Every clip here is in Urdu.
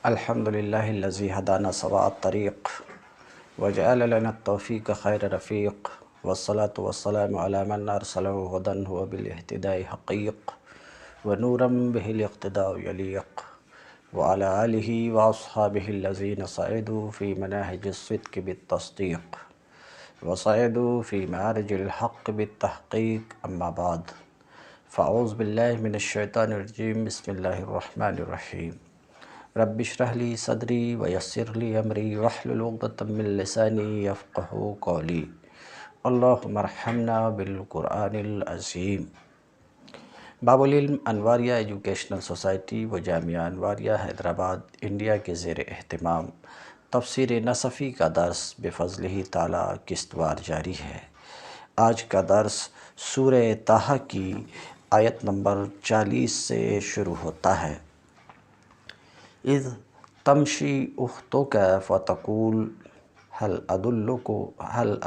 الحمد للہ الذی ہدانا سواء الطریق وجعل لنا التوفیق خیر رفیق والصلاة والسلام علی من ارسلہ ہدی وبالاہتداء حقیق ونورا به الاقتداء یلیق وعلی آلہ واصحابہ الذین صعدوا فی مناہج الصدق بالتصدیق وصعدوا فی معارج الحق بالتحقیق اما بعد فاعوذ باللہ من الشیطان الرجیم بسم اللہ الرحمن الرحیم رب اشرح لی صدری ویسر لی امری واحلل عقدۃ من لسانی یفقہوا قولی اللہم ارحمنا بالقرآن العظیم۔ باب العلم انواریہ ایجوکیشنل سوسائٹی و جامعہ انواریہ حیدرآباد انڈیا کے زیر اہتمام تفسیر نصفی کا درس بفضلہ تعالی قسط وار جاری ہے۔ آج کا درس سورہ طٰہٰ کی آیت نمبر 40 سے شروع ہوتا ہے۔ اذ تمشی اختک فتقول هل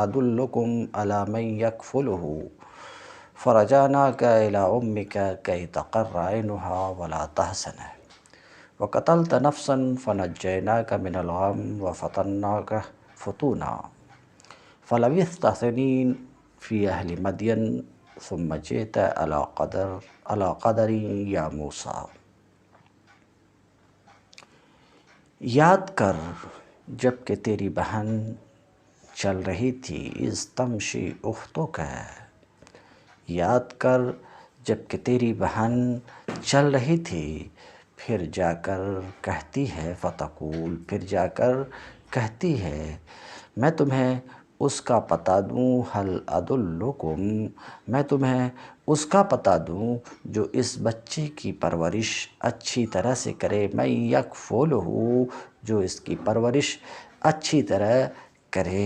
ادلکم علی من یکفلہ فرجعناک الی امک کی تقر عینها ولا تحزن وقتلت نفسا فنجیناک من الغم وفتناک فتونا فلبثت سنین فی اہل مدین ثم جئت علی قدر یا موسیٰ۔ یاد کر جب کہ تیری بہن چل رہی تھی، اذ تمشی اختک، یاد کر جب کہ تیری بہن چل رہی تھی، پھر جا کر کہتی ہے فتقول، پھر جا کر کہتی ہے میں تمہیں اس کا پتہ دوں، هل ادلکم، میں تمہیں اس کا پتہ دوں جو اس بچے کی پرورش اچھی طرح سے کرے، من یکفلہ، جو اس کی پرورش اچھی طرح کرے،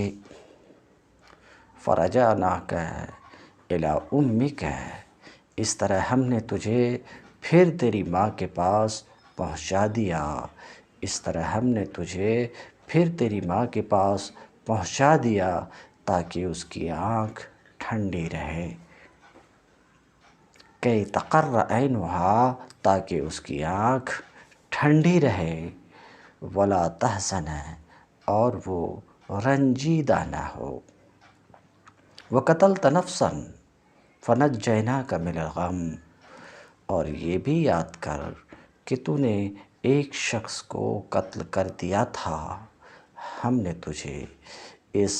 فرجعناک الی امک، اس طرح ہم نے تجھے پھر تیری ماں کے پاس پہنچا دیا، اس طرح ہم نے تجھے پھر تیری ماں کے پاس پہنچا دیا تاکہ اس کی آنکھ ٹھنڈی رہے، کی تقر عینها، تاکہ اس کی آنکھ ٹھنڈی رہے، ولا تحزن، اور وہ رنجیدہ نہ ہو، وقتلت نفسا فنجیناک من الغم، اور یہ بھی یاد کر کہ تو نے ایک شخص کو قتل کر دیا تھا، ہم نے تجھے اس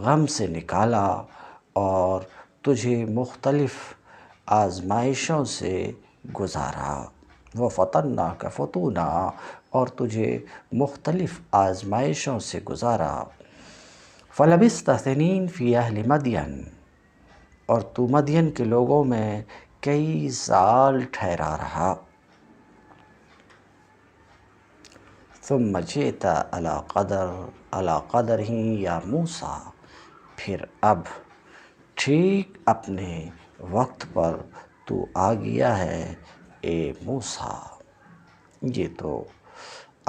غم سے نکالا اور تجھے مختلف آزمائشوں سے گزارا، وفتناک فتونا، اور تجھے مختلف آزمائشوں سے گزارا، فلبثت سنین فی اہل مدین، اور تو مدین کے لوگوں میں کئی سال ٹھہرا رہا، ثم جئت علی قدر یا موسیٰ، پھر اب ٹھیک اپنے وقت پر تو آ گیا ہے اے موسیٰ۔ یہ تو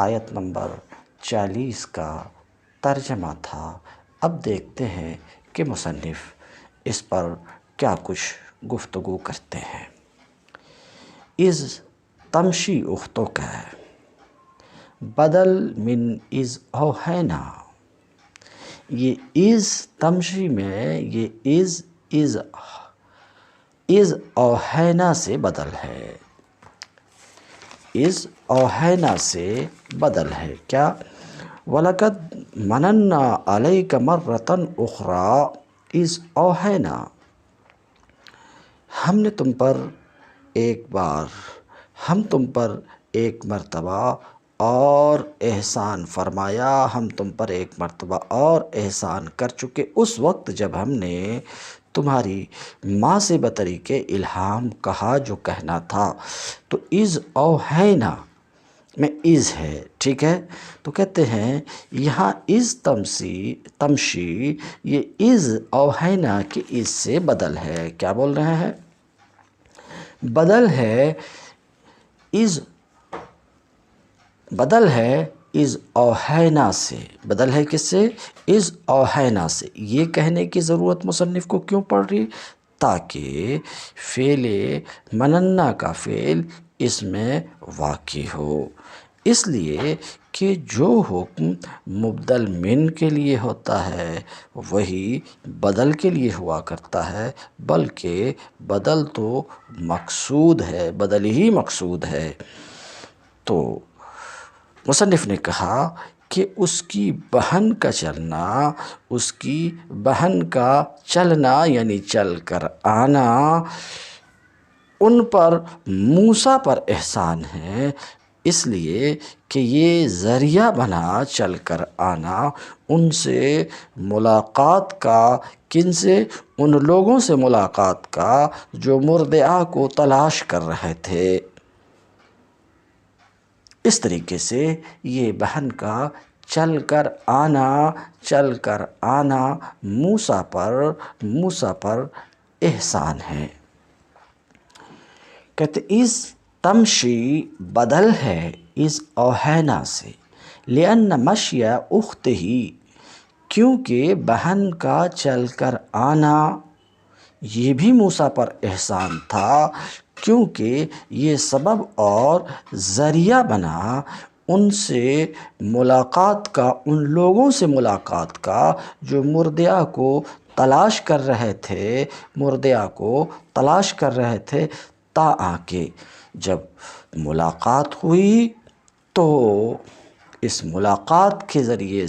آیت نمبر 40 کا ترجمہ تھا۔ اب دیکھتے ہیں کہ مصنف اس پر کیا کچھ گفتگو کرتے ہیں۔ اذ تمشی اختک، بدل من اذ اوحینا، یہ اذ تمشی میں یہ اذ اوحینا سے بدل ہے، اذ اوحینا سے بدل ہے کیا؟ وَلَقَدْ مَنَنَّا عَلَيْكَ مَرَّةً أُخْرَىٰ اذ اوحینا، ہم نے تم پر ایک مرتبہ اور احسان فرمایا، ہم تم پر ایک مرتبہ اور احسان کر چکے، اس وقت جب ہم نے تمہاری ماں سے بطریقِ الہام کہا جو کہنا تھا، تو اذ اوحینا میں اذ ہے، ٹھیک ہے، تو کہتے ہیں یہاں اذ تمشی، یہ اذ اوحینا کی اذ سے بدل ہے، کیا بول رہے ہیں؟ بدل ہے اذ اوحینا سے، بدل ہے کس سے؟ اذ اوحینا سے۔ یہ کہنے کی ضرورت مصنف کو کیوں پڑ رہی؟ تاکہ فعل مننا کا فعل اس میں واقع ہو، اس لیے کہ جو حکم مبدل من کے لیے ہوتا ہے وہی بدل کے لیے ہوا کرتا ہے، بلکہ بدل تو مقصود ہے، بدل ہی مقصود ہے۔ تو مصنف نے کہا کہ اس کی بہن کا چلنا، اس کی بہن کا چلنا یعنی چل کر آنا، ان پر موسیٰ پر احسان ہے، اس لیے کہ یہ ذریعہ بنا چل کر آنا ان سے ملاقات کا۔ کن سے؟ ان لوگوں سے ملاقات کا جو مردعہ کو تلاش کر رہے تھے۔ اس طریقے سے یہ بہن کا چل کر آنا موسیٰ پر احسان ہے۔ کہتے از تمشی بدل ہے از اوہینا سے، لأن مشی اخت ہی، کیونکہ بہن کا چل کر آنا یہ بھی موسیٰ پر احسان تھا، کیونکہ یہ سبب اور ذریعہ بنا ان سے ملاقات کا، ان لوگوں سے ملاقات کا جو مردعہ کو تلاش کر رہے تھے، تا کہ جب ملاقات ہوئی تو اس ملاقات کے ذریعے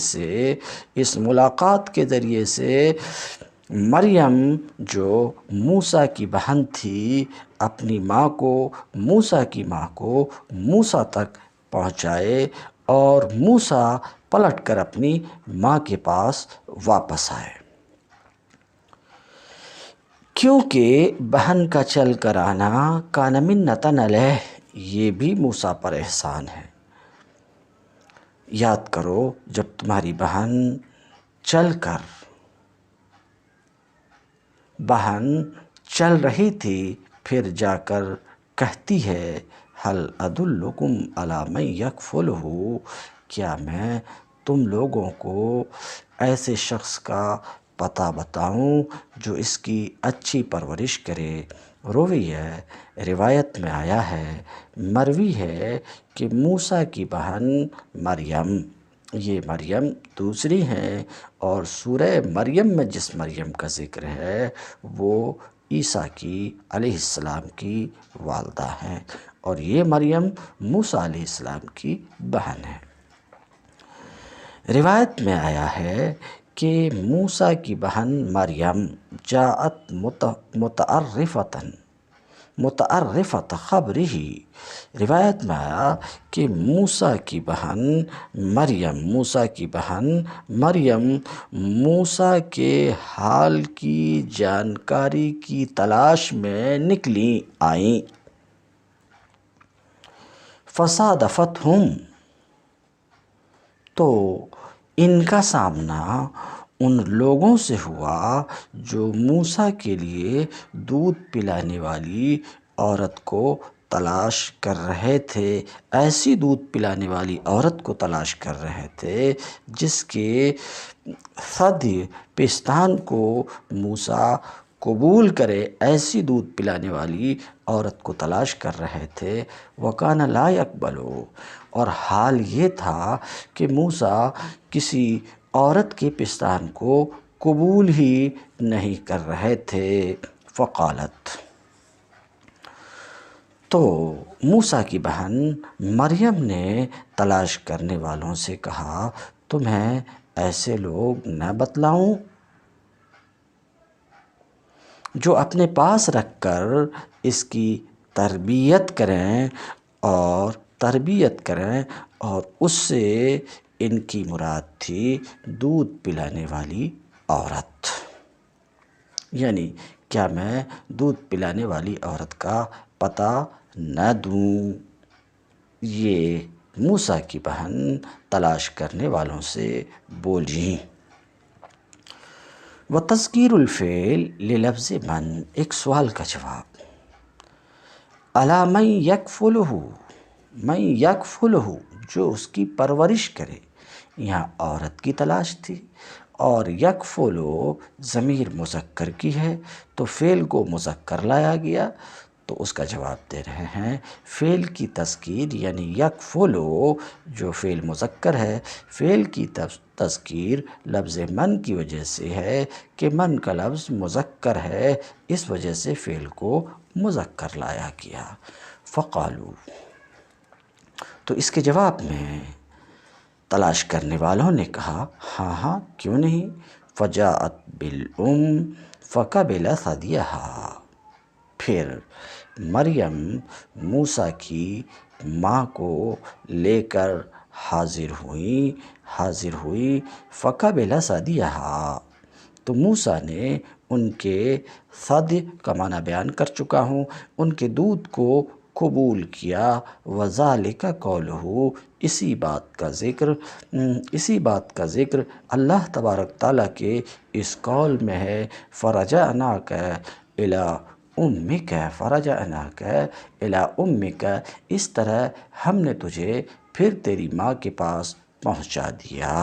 سے مریم جو موسیٰ کی بہن تھی اپنی موسیٰ کی ماں کو موسیٰ تک پہنچائے، اور موسیٰ پلٹ کر اپنی ماں کے پاس واپس آئے۔ کیونکہ بہن کا چل کر آنا کان منۃ علیہ، یہ بھی موسیٰ پر احسان ہے۔ یاد کرو جب تمہاری بہن چل رہی تھی، پھر جا کر کہتی ہے هل ادلکم علی من یکفلہ، کیا میں تم لوگوں کو ایسے شخص کا پتہ بتاؤں جو اس کی اچھی پرورش کرے۔ روایت میں آیا ہے، مروی ہے کہ موسیٰ کی بہن مریم، یہ مریم دوسری ہیں، اور سورہ مریم میں جس مریم کا ذکر ہے وہ عیسیٰ کی علیہ السلام کی والدہ ہیں، اور یہ مریم موسیٰ علیہ السلام کی بہن ہے۔ روایت میں آیا ہے کہ موسیٰ کی بہن مریم جاءت متعرفۃ خبرہ، روایت میں آیا کہ موسیٰ کی بہن مریم موسیٰ کے حال کی جانکاری کی تلاش میں آئیں، فصادفتہم، تو ان کا سامنا ان لوگوں سے ہوا جو موسیٰ کے لیے دودھ پلانے والی عورت کو تلاش کر رہے تھے، ایسی دودھ پلانے والی عورت کو تلاش کر رہے تھے جس کے ثدی پستان کو موسیٰ قبول کرے، ایسی دودھ پلانے والی عورت کو تلاش کر رہے تھے۔ وَكَانَ لَا يَقْبَلُ، اور حال یہ تھا کہ موسیٰ کسی عورت کے پستان کو قبول ہی نہیں کر رہے تھے۔ فقالت، تو موسیٰ کی بہن مریم نے تلاش کرنے والوں سے کہا، تمہیں ایسے لوگ نہ بتلاؤں جو اپنے پاس رکھ کر اس کی تربیت کریں اور اس سے ان کی مراد تھی دودھ پلانے والی عورت، یعنی کیا میں دودھ پلانے والی عورت کا پتہ نہ دوں؟ یہ موسیٰ کی بہن تلاش کرنے والوں سے بولیں۔ وَتَذْکِیرُ الْفِعْلِ لِلَفْظِ مَن، ایک سوال کا جواب۔ عَلیٰ مَن یکفلہ، من یکفلہ، جو اس کی پرورش کرے، یہاں عورت کی تلاش تھی، اور یکفلو ضمیر مذکر کی ہے تو فعل کو مذکر لایا گیا، تو اس کا جواب دے رہے ہیں فعل کی تذکیر یعنی یکفلو جو فعل مذکر ہے، فعل کی تذکیر لفظ من کی وجہ سے ہے کہ من کا لفظ مذکر ہے، اس وجہ سے فعل کو مذکر لایا گیا۔ فقالو، تو اس کے جواب میں تلاش کرنے والوں نے کہا ہاں ہاں کیوں نہیں، فجاءت بالام فقبل ثدیہا، پھر مریم موسیٰ کی ماں کو لے کر حاضر ہوئی فقبل ثدیہا، تو موسیٰ نے ان کے ثدی کا معنی بیان کر چکا ہوں، ان کے دودھ کو قبول کیا۔ وَذَلِكَ قَوْلُهُ، اسی بات کا ذکر اللہ تبارک تعالیٰ کے اس قول میں ہے فَرَجَعْنَاكَ إِلَىٰ أُمِّكَ، اس طرح ہم نے تجھے پھر تیری ماں کے پاس پہنچا دیا۔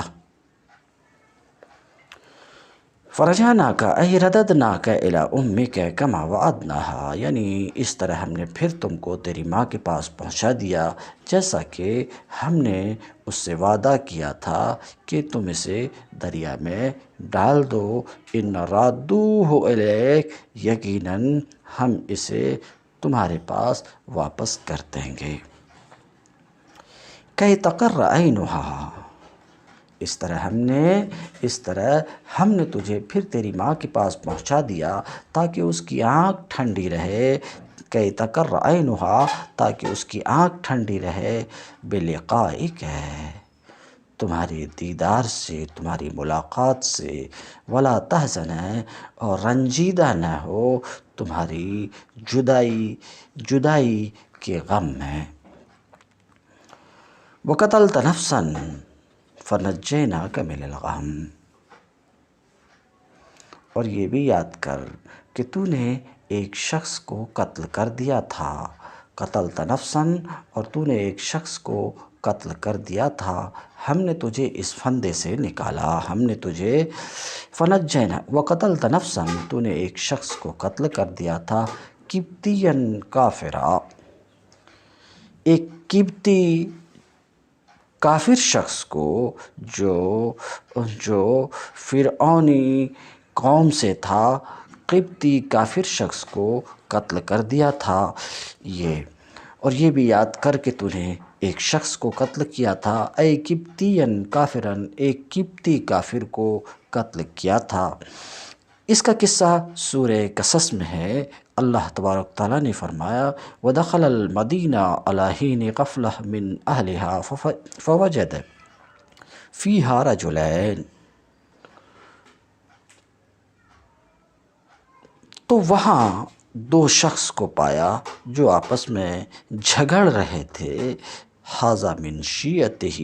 فرجعناک ای رددناک الی امک کما وعدناہا، یعنی اس طرح ہم نے پھر تم کو تیری ماں کے پاس پہنچا دیا جیسا کہ ہم نے اس سے وعدہ کیا تھا کہ تم اسے دریا میں ڈال دو۔ ان رادوہ الیک، یقیناً ہم اسے تمہارے پاس واپس کر دیں گے۔ کی تقر عینہا، اس طرح ہم نے تجھے پھر تیری ماں کے پاس پہنچا دیا تاکہ اس کی آنکھ ٹھنڈی رہے، کی تقر عینہا، تاکہ اس کی آنکھ ٹھنڈی رہے، بلقائک، تمہارے دیدار سے، تمہاری ملاقات سے، ولا تحزن، اور رنجیدہ نہ ہو تمہاری جدائی کے غم میں۔ وقتلت نفسا فنجیناک من الغم، اور یہ بھی یاد کر کہ تو نے ایک شخص کو قتل کر دیا تھا، قتلت نفسا، اور تو نے ایک شخص کو قتل کر دیا تھا، ہم نے تجھے اس پھندے سے نکالا، ہم نے تجھے فنجینا، وقتلت نفسا، تو نے ایک شخص کو قتل کر دیا تھا، قبطیا کافرا، ایک قبطی کافر شخص کو جو فرعونی قوم سے تھا، قبطی کافر شخص کو قتل کر دیا تھا۔ اور یہ بھی یاد کر کہ تو نے ایک شخص کو قتل کیا تھا، اے قبطیا کافرن، ایک قبطی کافر کو قتل کیا تھا۔ اس کا قصہ سورہ قصص میں ہے۔ اللہ تبارک تعالیٰ نے فرمایا وَدَخَلَ الْمَدِينَةَ عَلَىٰ حِينِ غَفْلَةٍ مِّنْ أَهْلِهَا فَوَجَدَ فِيهَا رَجُلَيْنِ، تو وہاں دو شخص کو پایا جو آپس میں جھگڑ رہے تھے، ھذا من شیعتہ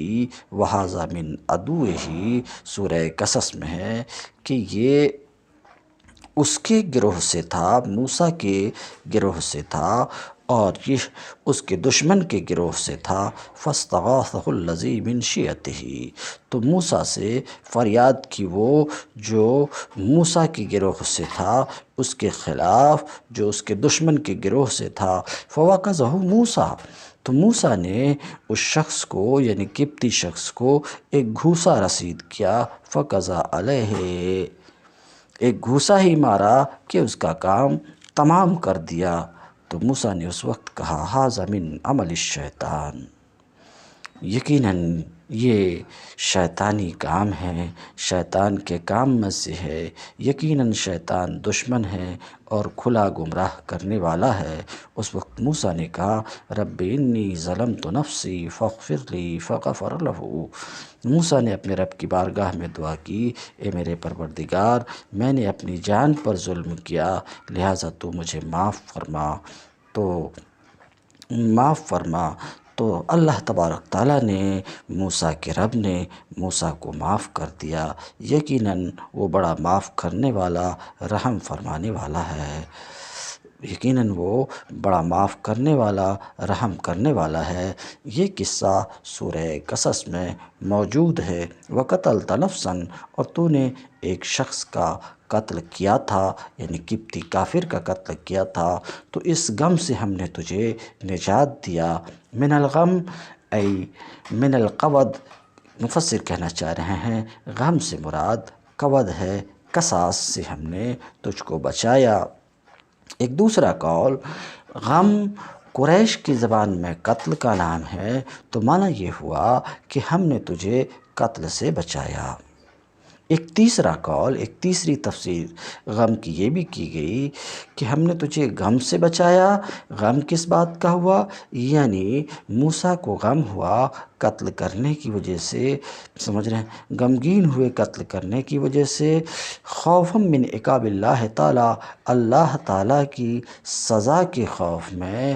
وھذا من عدوہ، سورہ قصص میں ہے کہ یہ اس کے گروہ سے تھا، موسیٰ کے گروہ سے تھا، اور یہ اس کے دشمن کے گروہ سے تھا۔ فاستغاثہ الذی من شیعتہ، تو موسیٰ سے فریاد کی وہ جو موسیٰ کے گروہ سے تھا اس کے خلاف، جو اس کے دشمن کے گروہ سے تھا۔ فوقظہ موسیٰ، تو موسیٰ نے اس شخص کو یعنی قبطی شخص کو ایک گھوسا رسید کیا، فقضى علیہ، ایک گھوسا ہی مارا کہ اس کا کام تمام کر دیا۔ تو موسیٰ نے اس وقت کہا ھذا من عمل الشیطان، یقیناً یہ شیطانی کام ہے، شیطان کے کام میں سے ہے، یقیناً شیطان دشمن ہے اور کھلا گمراہ کرنے والا ہے۔ اس وقت موسیٰ نے کہا رب انی ظلمت نفسی فاغفر لی فغفر لہ، موسیٰ نے اپنے رب کی بارگاہ میں دعا کی اے میرے پروردگار، میں نے اپنی جان پر ظلم کیا، لہٰذا تو مجھے معاف فرما۔ تو اللہ تبارک تعالیٰ نے موسیٰ کے رب نے موسیٰ کو معاف کر دیا، یقیناً وہ بڑا معاف کرنے والا، رحم فرمانے والا ہے، یقیناً وہ بڑا معاف کرنے والا، رحم کرنے والا ہے۔ یہ قصہ سورہ قصص میں موجود ہے۔ وقتلت نفسا، اور تو نے ایک شخص کا قتل کیا تھا، یعنی قبطی کافر کا قتل کیا تھا، تو اس غم سے ہم نے تجھے نجات دیا۔ من الغم ای من القود، مفسر کہنا چاہ رہے ہیں غم سے مراد قود ہے، قصاص سے ہم نے تجھ کو بچایا۔ ایک دوسرا قول، غم قریش کی زبان میں قتل کا نام ہے، تو معنی یہ ہوا کہ ہم نے تجھے قتل سے بچایا۔ ایک تیسرا قول، ایک تیسری تفسیر غم کی یہ بھی کی گئی کہ ہم نے تجھے غم سے بچایا۔ غم کس بات کا ہوا؟ یعنی موسیٰ کو غم ہوا قتل کرنے کی وجہ سے، سمجھ رہے ہیں، غمگین ہوئے قتل کرنے کی وجہ سے، خوفا من عقاب اللہ تعالیٰ، اللہ تعالیٰ کی سزا کے خوف میں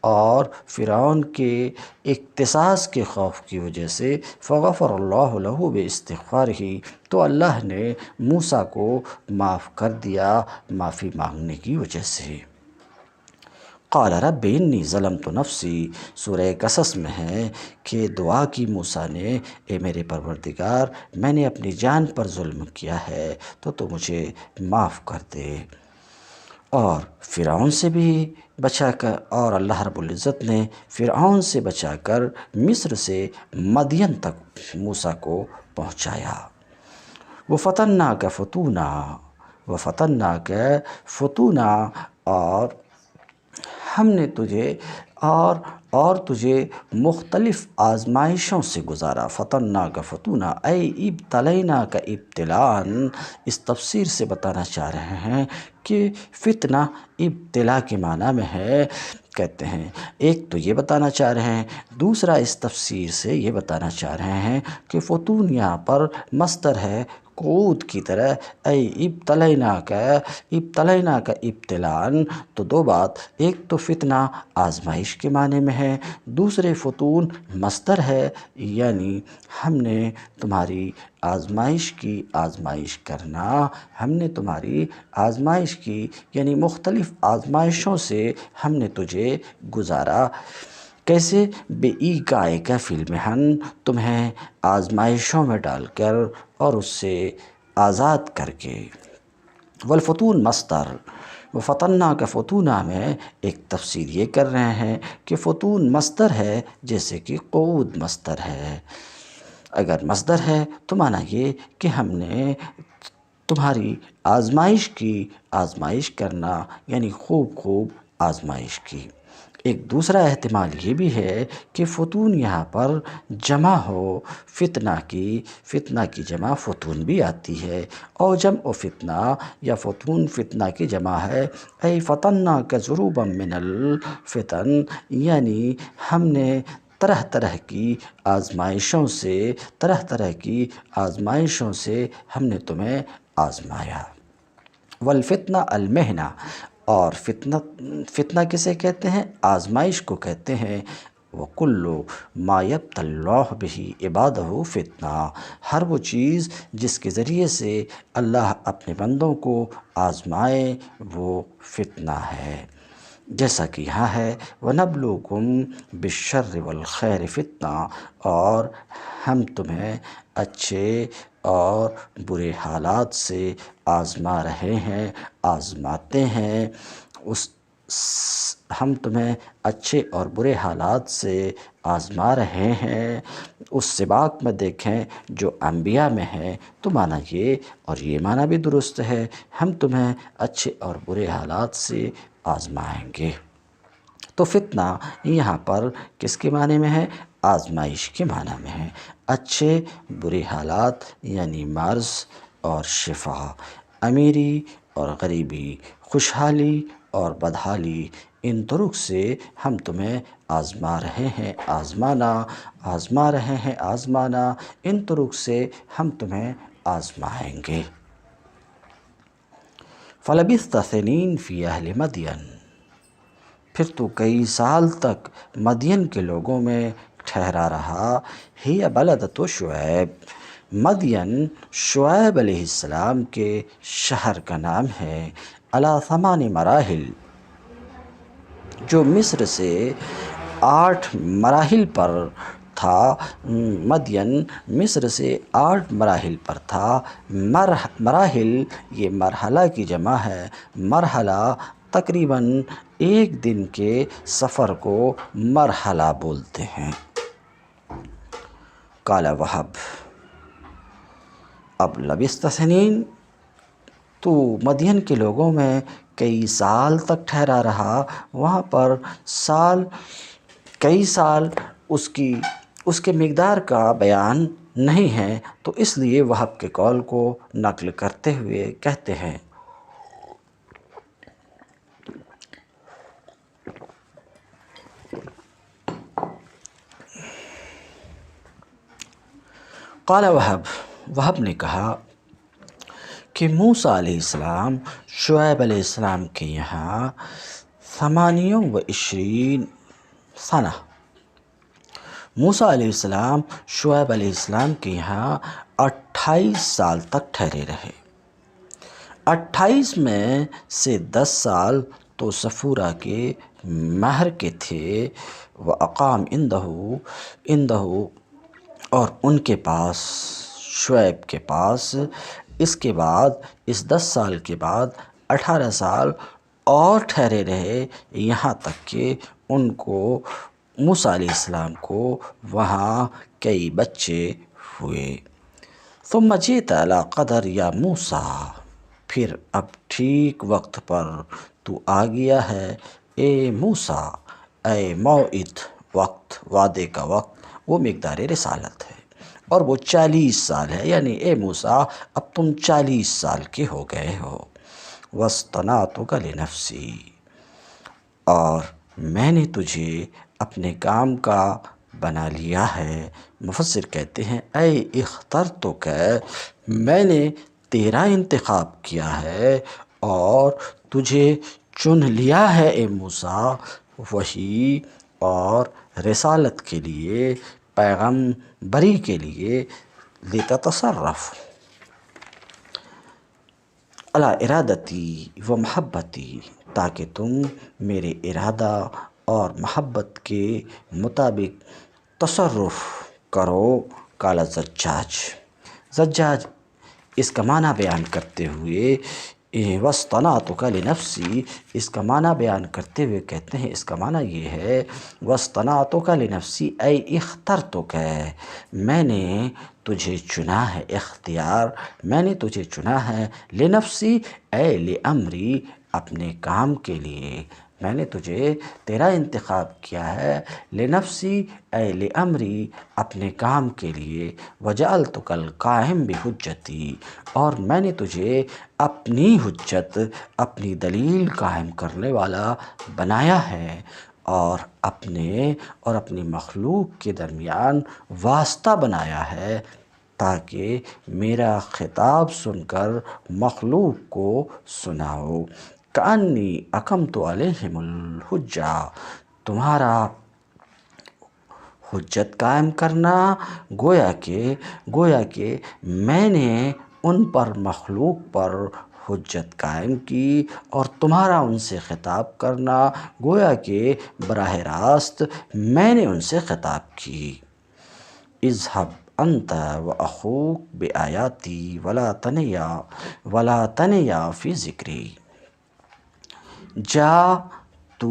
اور فرعون کے اقتصاص کے خوف کی وجہ سے، فغفر اللہ لہ باستغفارہ، تو اللہ نے موسیٰ کو معاف کر دیا معافی مانگنے کی وجہ سے۔ قال رب انی ظلمت نفسی، سورہ قصص میں ہے کہ دعا کی موسیٰ نے، اے میرے پروردگار میں نے اپنی جان پر ظلم کیا ہے تو مجھے معاف کر دے۔ اور فرعون سے بھی بچا کر، اور اللہ رب العزت نے فرعون سے بچا کر مصر سے مدین تک موسیٰ کو پہنچایا۔ وَفَتَنَّاكَ فُتُونًا، وَفَتَنَّاكَ فُتُونًا، اور ہم نے تجھے اور تجھے مختلف آزمائشوں سے گزارا۔ فَتَنَّاكَ فُتُونًا اے ابتلیناک ابتلاءً، اس تفسیر سے بتانا چاہ رہے ہیں کہ فتنہ ابتلا کے معنی میں ہے، کہتے ہیں۔ ایک تو یہ بتانا چاہ رہے ہیں، دوسرا اس تفسیر سے یہ بتانا چاہ رہے ہیں کہ فتون یہاں پر مصدر ہے قعود کی طرح، اے ابتلیناک ابتلاءً، تو دو بات، ایک تو فتنہ آزمائش کے معنی میں ہے، دوسرے فتون مصدر ہے، یعنی ہم نے تمہاری آزمائش کی، آزمائش کرنا، ہم نے تمہاری آزمائش کی، یعنی مختلف آزمائشوں سے ہم نے تجھے گزارا۔ کیسے؟ بِإِيقَاعِكَ فِي الْمِحَنِ، تمہیں آزمائشوں میں ڈال کر اور اس سے آزاد کر کے۔ والفتون مصدر، وَفَتَنَّاكَ فُتُونًا میں ایک تفسیر یہ کر رہے ہیں کہ فتون مصدر ہے جیسے کہ قعود مصدر ہے۔ اگر مصدر ہے تو معنی یہ کہ ہم نے تمہاری آزمائش کی، آزمائش کرنا یعنی خوب آزمائش کی۔ ایک دوسرا احتمال یہ بھی ہے کہ فتون یہاں پر جمع ہو فتنہ کی جمع فتون بھی آتی ہے، اور جمع فتنہ یا فتون فتنہ کی جمع ہے۔ اے فتناک ضروبا من الفتن، یعنی ہم نے طرح طرح کی آزمائشوں سے ہم نے تمہیں آزمایا۔ والفتنہ المحنہ، اور فتنہ کسے کہتے ہیں؟ آزمائش کو کہتے ہیں۔ وَكُلُّ مَا يَبْتَلِي اللَّهُ بِهِ عِبَادَهُ فتنہ، ہر وہ چیز جس کے ذریعے سے اللہ اپنے بندوں کو آزمائے وہ فتنہ ہے، جیسا کہ یہاں ہے وَنَبْلُوكُمْ بِالشَّرِّ وَالْخَيْرِ فتنہ، اور ہم تمہیں اچھے اور برے حالات سے آزما رہے ہیں، آزماتے ہیں۔ ہم تمہیں اچھے اور برے حالات سے آزما رہے ہیں۔ اس سباق میں دیکھیں جو انبیاء میں ہے تو معنی یہ، اور یہ معنی بھی درست ہے، ہم تمہیں اچھے اور برے حالات سے آزمائیں گے۔ تو فتنہ یہاں پر کس کے معنی میں ہے؟ آزمائش کے معنی میں ہے۔ اچھے برے حالات یعنی مرض اور شفا، امیری اور غریبی، خوشحالی اور بدحالی، ان طرق سے ہم تمہیں آزما رہے ہیں، آزمانا، ان طرق سے ہم تمہیں آزمائیں گے۔ فَلَبِثْتَ سِنِينَ فِي أَهْلِ مَدْيَنَ، پھر تو کئی سال تک مدین کے لوگوں میں ٹھہرا رہا۔ ہِیَ بَلَدَةُ شُعَیْب، مدین شعیب علیہ السلام کے شہر کا نام ہے۔ عَلَى 8 مراحل، جو مصر سے 8 مراحل پر تھا، مدین مصر سے 8 مراحل پر تھا۔ مراحل یہ مرحلہ کی جمع ہے۔ مرحلہ تقریباً 1 دن کے سفر کو مرحلہ بولتے ہیں۔ قال وہب اب لبثت سنین، تو مدین کے لوگوں میں کئی سال تک ٹھہرا رہا، وہاں پر کئی سال اس کے مقدار کا بیان نہیں ہے، تو اس لیے وہب کے قول کو نقل کرتے ہوئے کہتے ہیں قال وہب نے کہا کہ موسیٰ علیہ السلام شعیب علیہ السلام کے یہاں 28 سنہ، موسیٰ علیہ السلام شعیب علیہ السلام کے یہاں 28 سال تک ٹھہرے رہے۔ 28 میں سے 10 سال تو صفورہ کے مہر کے تھے، وَأَقَامَ عِندَهُ اور ان کے پاس، شعیب کے پاس۔ اس کے بعد اس 10 سال کے بعد 18 سال اور ٹھہرے رہے، یہاں تک کہ ان کو موسیٰ علیہ السلام کو وہاں کئی بچے ہوئے۔ ثم جئت علی قدر یا موسیٰ، پھر اب ٹھیک وقت پر تو آ گیا ہے اے موسیٰ، اے موعد، وقت، وعدے کا وقت، وہ مقدار رسالت ہے، اور وہ 40 سال ہے، یعنی اے موسیٰ اب تم 40 سال کے ہو گئے ہو۔ وَاصْطَنَعْتُكَ لِنَفْسِي، اور میں نے تجھے اپنے کام کا بنا لیا ہے۔ مفسر کہتے ہیں اے اخترتک، میں نے تیرا انتخاب کیا ہے اور تجھے چن لیا ہے اے موسیٰ، وحی اور رسالت کے لیے، پیغمبری کے لیے، لِتَتَصَرَّفْ علی ارادتی و محبتی، تاکہ تم میرے ارادہ اور محبت کے مطابق تصرف کرو۔ قال زجاج اس کا معنی بیان کرتے ہوئے، وَاصْطَنَعْتُكَ لِنَفْسِي، اس کا معنی بیان کرتے ہوئے کہتے ہیں، اس کا معنی یہ ہے وَاصْطَنَعْتُكَ لِنَفْسِي اے اخترتک، میں نے تجھے چنا ہے، اختیار، میں نے تجھے چنا ہے، لنفسی اے لامری، اپنے کام کے لیے، میں نے تجھے تیرا انتخاب کیا ہے، لنفسی اے لامری، اپنے کام کے لیے، وجعلتک القائم بحجتی، اور میں نے تجھے اپنی حجت، اپنی دلیل قائم کرنے والا بنایا ہے، اور اپنی مخلوق کے درمیان واسطہ بنایا ہے، تاکہ میرا خطاب سن کر مخلوق کو سناؤ۔ کأنی اقمت علیہم الحجہ، تمہارا حجت قائم کرنا، گویا کہ میں نے ان پر، مخلوق پر حجت قائم کی، اور تمہارا ان سے خطاب کرنا، گویا کہ براہ راست میں نے ان سے خطاب کی۔ اذهب انت واخوک بآیاتی ولا تنیا فی ذکری، جا تو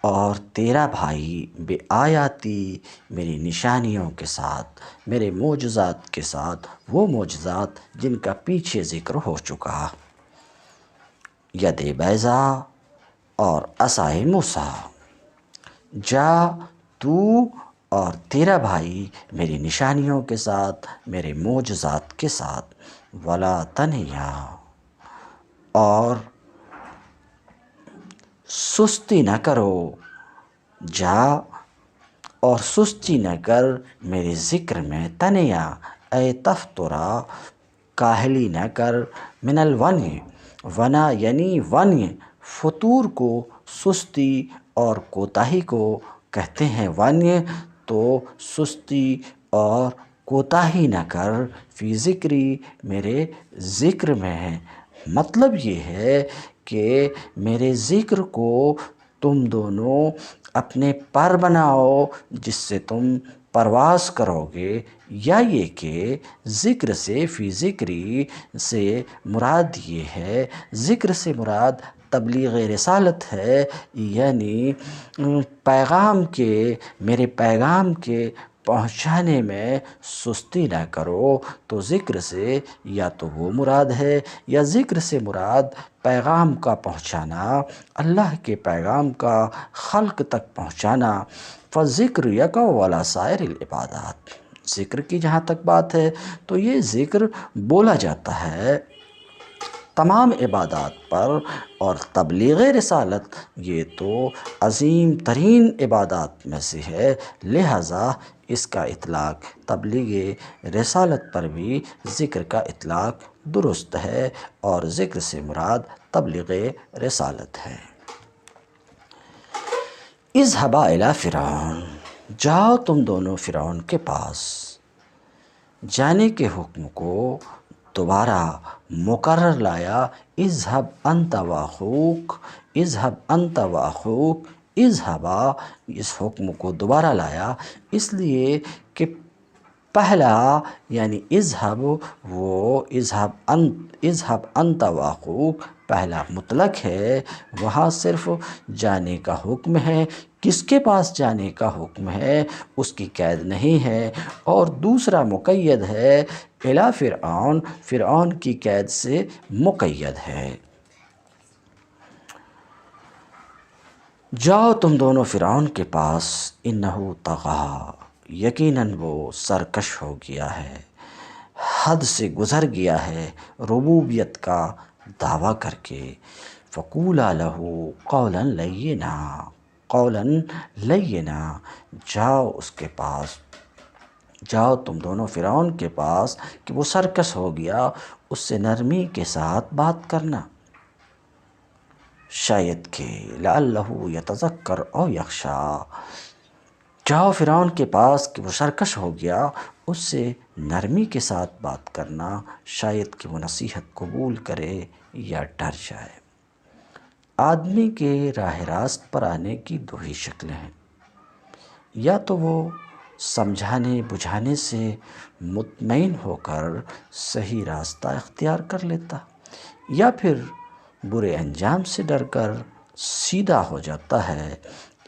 اور تیرا بھائی، بآیاتی میری نشانیوں کے ساتھ، میرے معجزات کے ساتھ، وہ معجزات جن کا پیچھے ذکر ہو چکا، ید بیضا اور عصائے موسیٰ، جا تو اور تیرا بھائی میری نشانیوں کے ساتھ، میرے معجزات کے ساتھ، ولا تنیا، اور سستی نہ کرو، جا اور سستی نہ کر میرے ذکر میں، تنیا اے تفترا، کاہلی نہ کر، من الونی، ونا یعنی ونی، فطور کو، سستی اور کوتاہی کو کہتے ہیں ونی، تو سستی اور کوتاہی نہ کر، فی ذکری میرے ذکر میں، مطلب یہ ہے کہ میرے ذکر کو تم دونوں اپنے پر بناؤ، جس سے تم پرواز کرو گے، یا یہ کہ ذکر سے فی ذکری سے مراد یہ ہے، ذکر سے مراد تبلیغ رسالت ہے، یعنی پیغام کے، میرے پیغام کے پہنچانے میں سستی نہ کرو، تو ذکر سے یا تو وہ مراد ہے، یا ذکر سے مراد پیغام کا پہنچانا، اللہ کے پیغام کا خلق تک پہنچانا۔ فالذکر یقع علی سائر العبادات، ذکر کی جہاں تک بات ہے تو یہ ذکر بولا جاتا ہے تمام عبادات پر، اور تبلیغ رسالت یہ تو عظیم ترین عبادات میں سے ہے، لہٰذا اس کا اطلاق تبلیغ رسالت پر بھی ذکر کا اطلاق درست ہے، اور ذکر سے مراد تبلیغ رسالت ہے۔ اذهبا الی فرعون، جاؤ تم دونوں فرعون کے پاس۔ جانے کے حکم کو دوبارہ مقرر لایا، اذهب انت واخوک، اذهب انت واخوک، اذهبا، اس حکم کو دوبارہ لایا اس لیے کہ پہلا یعنی اذهب، وہ اذهب انت واخوک پہلا مطلق ہے، وہاں صرف جانے کا حکم ہے، کس کے پاس جانے کا حکم ہے اس کی قید نہیں ہے، اور دوسرا مقید ہے الی فرعون، فرعون کی قید سے مقید ہے۔ جاؤ تم دونوں فرعون کے پاس، انہو طغی، یقیناً وہ سرکش ہو گیا ہے، حد سے گزر گیا ہے ربوبیت کا دعویٰ کر کے۔ فقولا لہ قولا لینا، قولا لینا، جاؤ اس کے پاس، جاؤ تم دونوں فرعون کے پاس کہ وہ سرکش ہو گیا، اس سے نرمی کے ساتھ بات کرنا، شاید کہ لعلہ یتذکر او یخشی، جاؤ فرعون کے پاس کہ وہ سرکش ہو گیا، اس سے نرمی کے ساتھ بات کرنا، شاید کہ وہ نصیحت قبول کرے یا ڈر جائے۔ آدمی کے راہ راست پر آنے کی دو ہی شکلیں ہیں، یا تو وہ سمجھانے بجھانے سے مطمئن ہو کر صحیح راستہ اختیار کر لیتا، یا پھر برے انجام سے ڈر کر سیدھا ہو جاتا ہے۔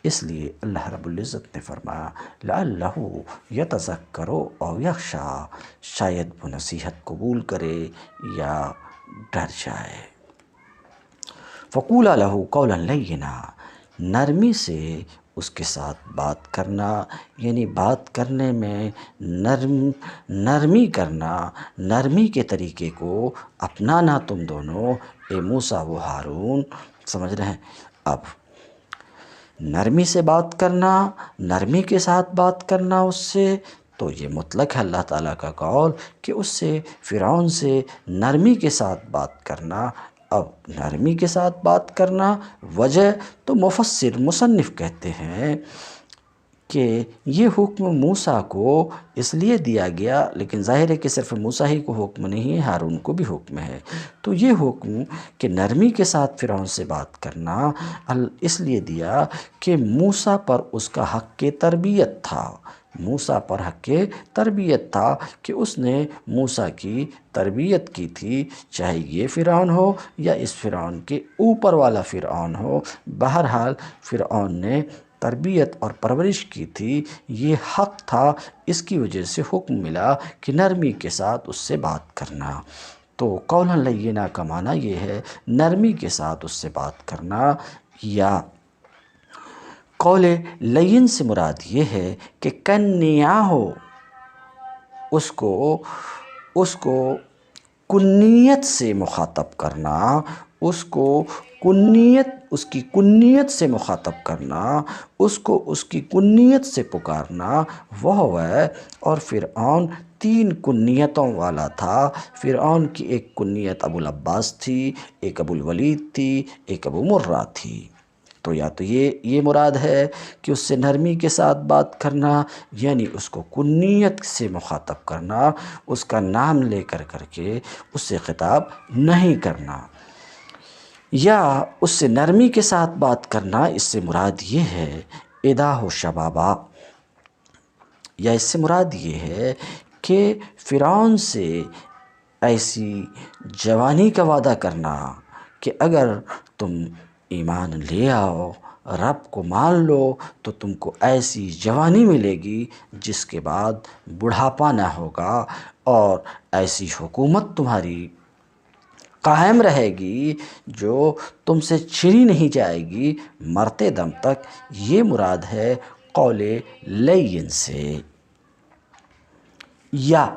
اس لیے اللہ رب العزت نے فرمایا لعلہ یتذکر او یخشی، شاید وہ نصیحت قبول کرے یا ڈر جائے۔ فقولا لہ قولا لینا، نرمی سے اس کے ساتھ بات کرنا، یعنی بات کرنے میں نرمی کرنا، نرمی کے طریقے کو اپنانا تم دونوں، اے موسیٰ و ہارون، سمجھ رہے ہیں؟ اب نرمی سے بات کرنا، نرمی کے ساتھ بات کرنا اس سے، تو یہ مطلق ہے اللہ تعالیٰ کا قول کہ اس سے فرعون سے نرمی کے ساتھ بات کرنا۔ اب نرمی کے ساتھ بات کرنا، وجہ تو مفسر مصنف کہتے ہیں کہ یہ حکم موسیٰ کو اس لیے دیا گیا، لیکن ظاہر ہے کہ صرف موسیٰ ہی کو حکم نہیں ہے، ہارون کو بھی حکم ہے، تو یہ حکم کہ نرمی کے ساتھ فرعون سے بات کرنا اس لیے دیا کہ موسیٰ پر اس کا حق تربیت تھا، موسیٰ پر حق تربیت تھا کہ اس نے موسیٰ کی تربیت کی تھی، چاہے یہ فرعون ہو یا اس فرعون کے اوپر والا فرعون ہو، بہرحال فرعون نے تربیت اور پرورش کی تھی، یہ حق تھا، اس کی وجہ سے حکم ملا کہ نرمی کے ساتھ اس سے بات کرنا۔ تو قولا لینا کا معنی یہ ہے نرمی کے ساتھ اس سے بات کرنا، یا قول لین سے مراد یہ ہے کہ کنیا ہو، اس کو کنیت سے مخاطب کرنا، اس کی کنیت سے مخاطب کرنا، اس کی کنیت سے پکارنا، وہ ہے۔ اور فرعون 3 کنیتوں والا تھا، فرعون کی ایک کنیت ابو العباس تھی، ایک ابو الولید تھی، ایک ابو مرہ تھی۔ تو یا تو یہ مراد ہے کہ اس سے نرمی کے ساتھ بات کرنا، یعنی اس کو کنیت سے مخاطب کرنا، اس کا نام لے کر کے اس سے خطاب نہیں کرنا، یا اس سے نرمی کے ساتھ بات کرنا، اس سے مراد یہ ہے ادا ہو شبابا، یا اس سے مراد یہ ہے کہ فرعون سے ایسی جوانی کا وعدہ کرنا کہ اگر تم ایمان لے آؤ، رب کو مان لو، تو تم کو ایسی جوانی ملے گی جس کے بعد بڑھاپا نہ ہوگا، اور ایسی حکومت تمہاری قائم رہے گی جو تم سے چھینی نہیں جائے گی مرتے دم تک۔ یہ مراد ہے قول لین سے۔ یا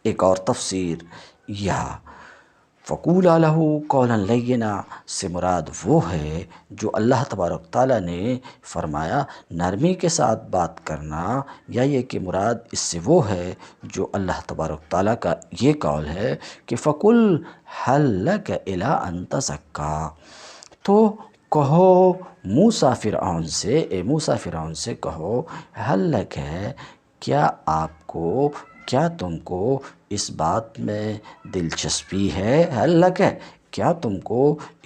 ایک اور تفسیر، یا فقولا لہ قولا لینا سے مراد وہ ہے جو اللہ تبارک تعالیٰ نے فرمایا نرمی کے ساتھ بات کرنا، یا یہ کہ مراد اس سے وہ ہے جو اللہ تبارک تعالیٰ کا یہ قول ہے کہ فقل هل لک الی ان تزکی، تو کہو موسیٰ فرعون سے، اے موسیٰ فرعون سے کہو، هل لک ہے، کیا آپ کو، کیا تم کو اس بات میں دلچسپی ہے، هل لک ہے، کیا تم کو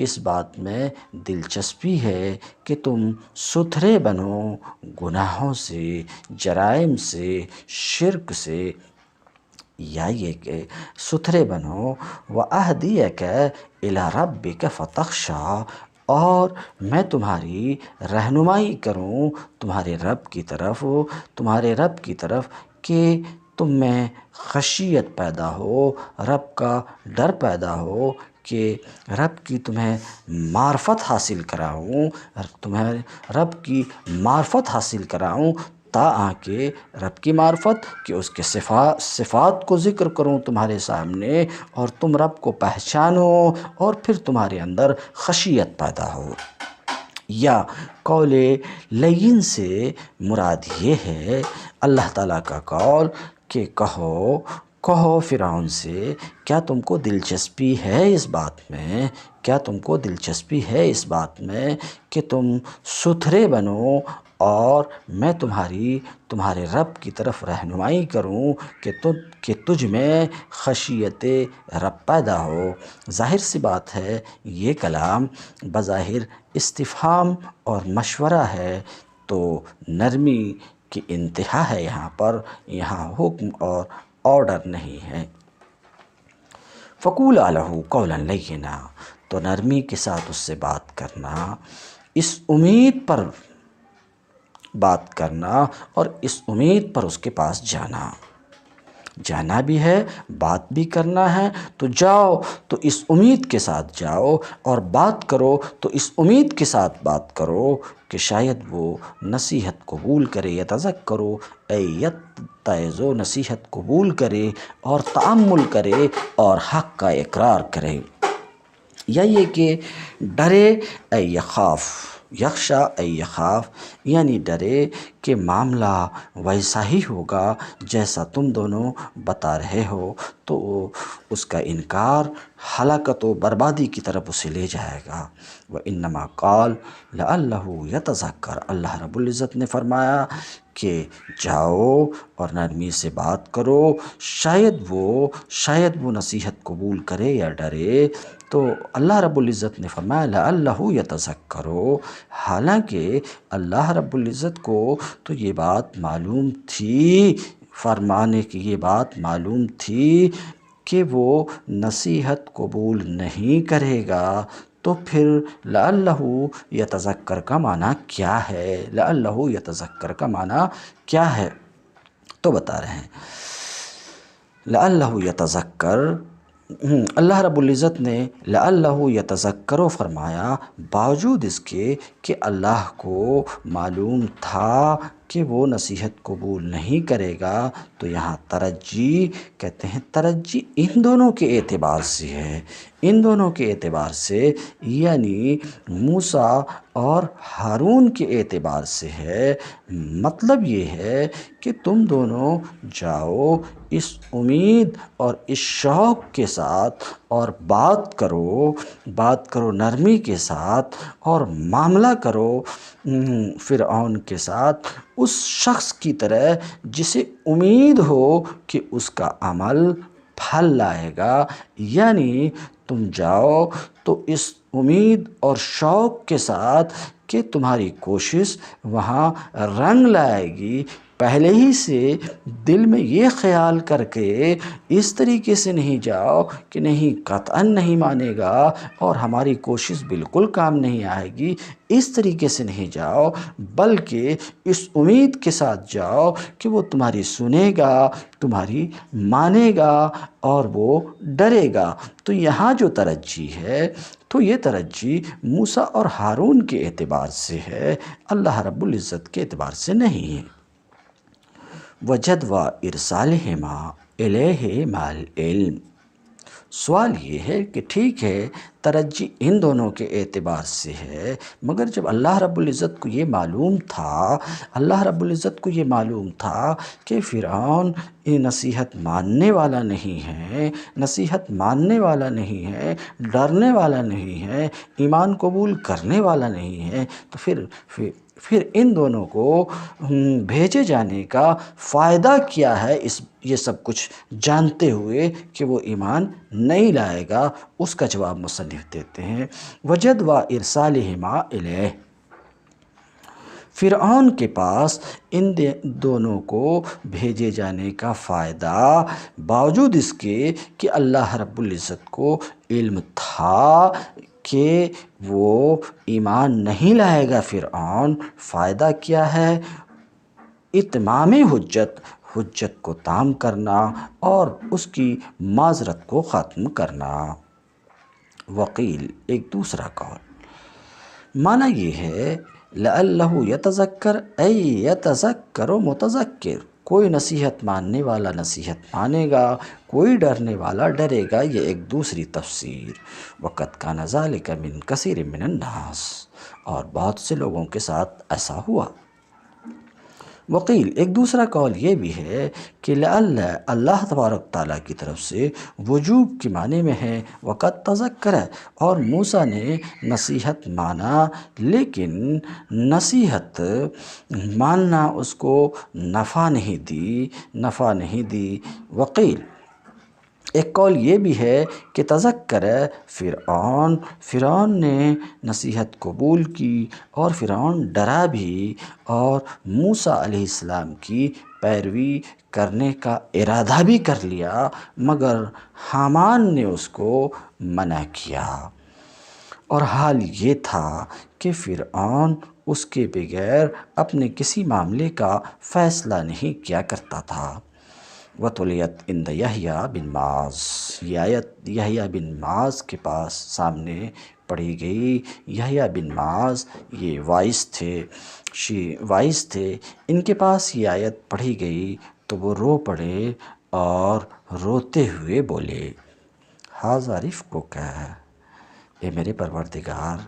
اس بات میں دلچسپی ہے کہ تم ستھرے بنو گناہوں سے، جرائم سے، شرک سے، یا یہ کہ ستھرے بنو وَأَهْدِيَكَ إِلَىٰ رَبِّكَ فَتَخْشَىٰ، اور میں تمہاری رہنمائی کروں تمہارے رب کی طرف، تمہارے رب کی طرف، کہ تم میں خشیت پیدا ہو، رب کا ڈر پیدا ہو، کہ رب کی تمہیں معرفت حاصل کراؤں، تمہیں رب کی معرفت حاصل کراؤں، کہ رب کی معرفت، کہ اس کے صفات کو ذکر کروں تمہارے سامنے، اور تم رب کو پہچانو، اور پھر تمہارے اندر خشیت پیدا ہو۔ یا قول لین سے مراد یہ ہے اللہ تعالیٰ کا قول کہ کہو فرعون سے، کیا تم کو دلچسپی ہے اس بات میں، کیا تم کو دلچسپی ہے اس بات میں کہ تم ستھرے بنو، اور میں تمہارے رب کی طرف رہنمائی کروں کہ تجھ میں خشیت رب پیدا ہو۔ ظاہر سی بات ہے یہ کلام بظاہر استفہام اور مشورہ ہے، تو نرمی کی انتہا ہے یہاں پر، یہاں حکم اور آرڈر نہیں ہے۔ فقولا لہ قولا لینا، تو نرمی کے ساتھ اس سے بات کرنا، اس امید پر بات کرنا، اور اس امید پر اس کے پاس جانا بھی ہے، بات بھی کرنا ہے، تو جاؤ تو اس امید کے ساتھ جاؤ، اور بات کرو تو اس امید کے ساتھ بات کرو کہ شاید وہ نصیحت قبول کرے، یتذکروا اے یتعظ، نصیحت قبول کرے اور تأمل کرے اور حق کا اقرار کرے، یا یہ کہ ڈرے، اے یخاف، یخشا اے یخاف، یعنی ڈرے کہ معاملہ ویسا ہی ہوگا جیسا تم دونوں بتا رہے ہو، تو اس کا انکار ہلاکت و بربادی کی طرف اسے لے جائے گا۔ وَإِنَّمَا قَالَ لَعَلَّهُ يَتَذَكَّرُ، اللہ رب العزت نے فرمایا کہ جاؤ اور نرمی سے بات کرو، شاید وہ نصیحت قبول کرے یا ڈرے۔ تو اللہ رب العزت نے فرمایا لَعَلَّهُ يَتَذَكَّرُ، حالانکہ اللہ رب العزت کو تو یہ بات معلوم تھی، فرمانے کی یہ بات معلوم تھی کہ وہ نصیحت قبول نہیں کرے گا، تو پھر لعلہ یتذکر کا معنی کیا ہے، لعلہ یتذکر کا معنی کیا ہے، تو بتا رہے ہیں لعلہ یتذکر، اللہ رب العزت نے لعلہ یتذکر فرمایا باوجود اس کے کہ اللہ کو معلوم تھا کہ وہ نصیحت قبول نہیں کرے گا، تو یہاں ترجی کہتے ہیں، ترجی ان دونوں کے اعتبار سے ہے، ان دونوں کے اعتبار سے، یعنی موسیٰ اور ہارون کے اعتبار سے ہے۔ مطلب یہ ہے کہ تم دونوں جاؤ اس امید اور اس شوق کے ساتھ، اور بات کرو نرمی کے ساتھ، اور معاملہ کرو فرعون کے ساتھ اس شخص کی طرح جسے امید ہو کہ اس کا عمل پھل لائے گا، یعنی تم جاؤ تو اس امید اور شوق کے ساتھ کہ تمہاری کوشش وہاں رنگ لائے گی، پہلے ہی سے دل میں یہ خیال کر کے اس طریقے سے نہیں جاؤ کہ نہیں قطعاً نہیں مانے گا اور ہماری کوشش بالکل کام نہیں آئے گی، اس طریقے سے نہیں جاؤ، بلکہ اس امید کے ساتھ جاؤ کہ وہ تمہاری سنے گا، تمہاری مانے گا اور وہ ڈرے گا۔ تو یہاں جو ترجیح ہے تو یہ ترجیح موسیٰ اور ہارون کے اعتبار سے ہے، اللہ رب العزت کے اعتبار سے نہیں ہے۔ وجد و ارسالہما الیہ مع العلم، سوال یہ ہے کہ ٹھیک ہے ترجیح ان دونوں کے اعتبار سے ہے، مگر جب اللہ رب العزت کو یہ معلوم تھا، اللہ رب العزت کو یہ معلوم تھا کہ فرعون یہ نصیحت ماننے والا نہیں ہے، نصیحت ماننے والا نہیں ہے، ڈرنے والا نہیں ہے، ایمان قبول کرنے والا نہیں ہے، تو پھر ان دونوں کو بھیجے جانے کا فائدہ کیا ہے، یہ سب کچھ جانتے ہوئے کہ وہ ایمان نہیں لائے گا؟ اس کا جواب مصنف دیتے ہیں وجد و ارسالہما الیہ، فرعون کے پاس ان دونوں کو بھیجے جانے کا فائدہ باوجود اس کے کہ اللہ رب العزت کو علم تھا کہ وہ ایمان نہیں لائے گا فرعون، فائدہ کیا ہے؟ اتمام حجت کو تام کرنا اور اس کی معذرت کو ختم کرنا۔ وقیل، ایک دوسرا قول، معنی یہ ہے لعلہ یتذکر ای یتذکر متذکر، کوئی نصیحت ماننے والا نصیحت مانے گا، کوئی ڈرنے والا ڈرے گا، یہ ایک دوسری تفسیر۔ وقد کان ذلک من کثیر من الناس، اور بہت سے لوگوں کے ساتھ ایسا ہوا۔ وقیل، ایک دوسرا قول یہ بھی ہے کہ لعل اللہ تبارک تعالیٰ کی طرف سے وجوب کے معنی میں ہے، وقد تذکر، اور موسیٰ نے نصیحت مانا، لیکن نصیحت ماننا اس کو نفع نہیں دی۔ وقیل، ایک قول یہ بھی ہے کہ تذکر فرعون نے نصیحت قبول کی اور فرعون ڈرا بھی اور موسیٰ علیہ السلام کی پیروی کرنے کا ارادہ بھی کر لیا، مگر حامان نے اس کو منع کیا، اور حال یہ تھا کہ فرعون اس کے بغیر اپنے کسی معاملے کا فیصلہ نہیں کیا کرتا تھا۔ وَتُلِيَتْ عِنْدَ یحییٰ بن معاذ، یہ آیت یحییٰ بن معاذ کے پاس سامنے پڑھی گئی۔ یحییٰ بن معاذ یہ وائس تھے، ان کے پاس یہ آیت پڑھی گئی تو وہ رو پڑے اور روتے ہوئے بولے، ھذا رفقک، اے میرے پروردگار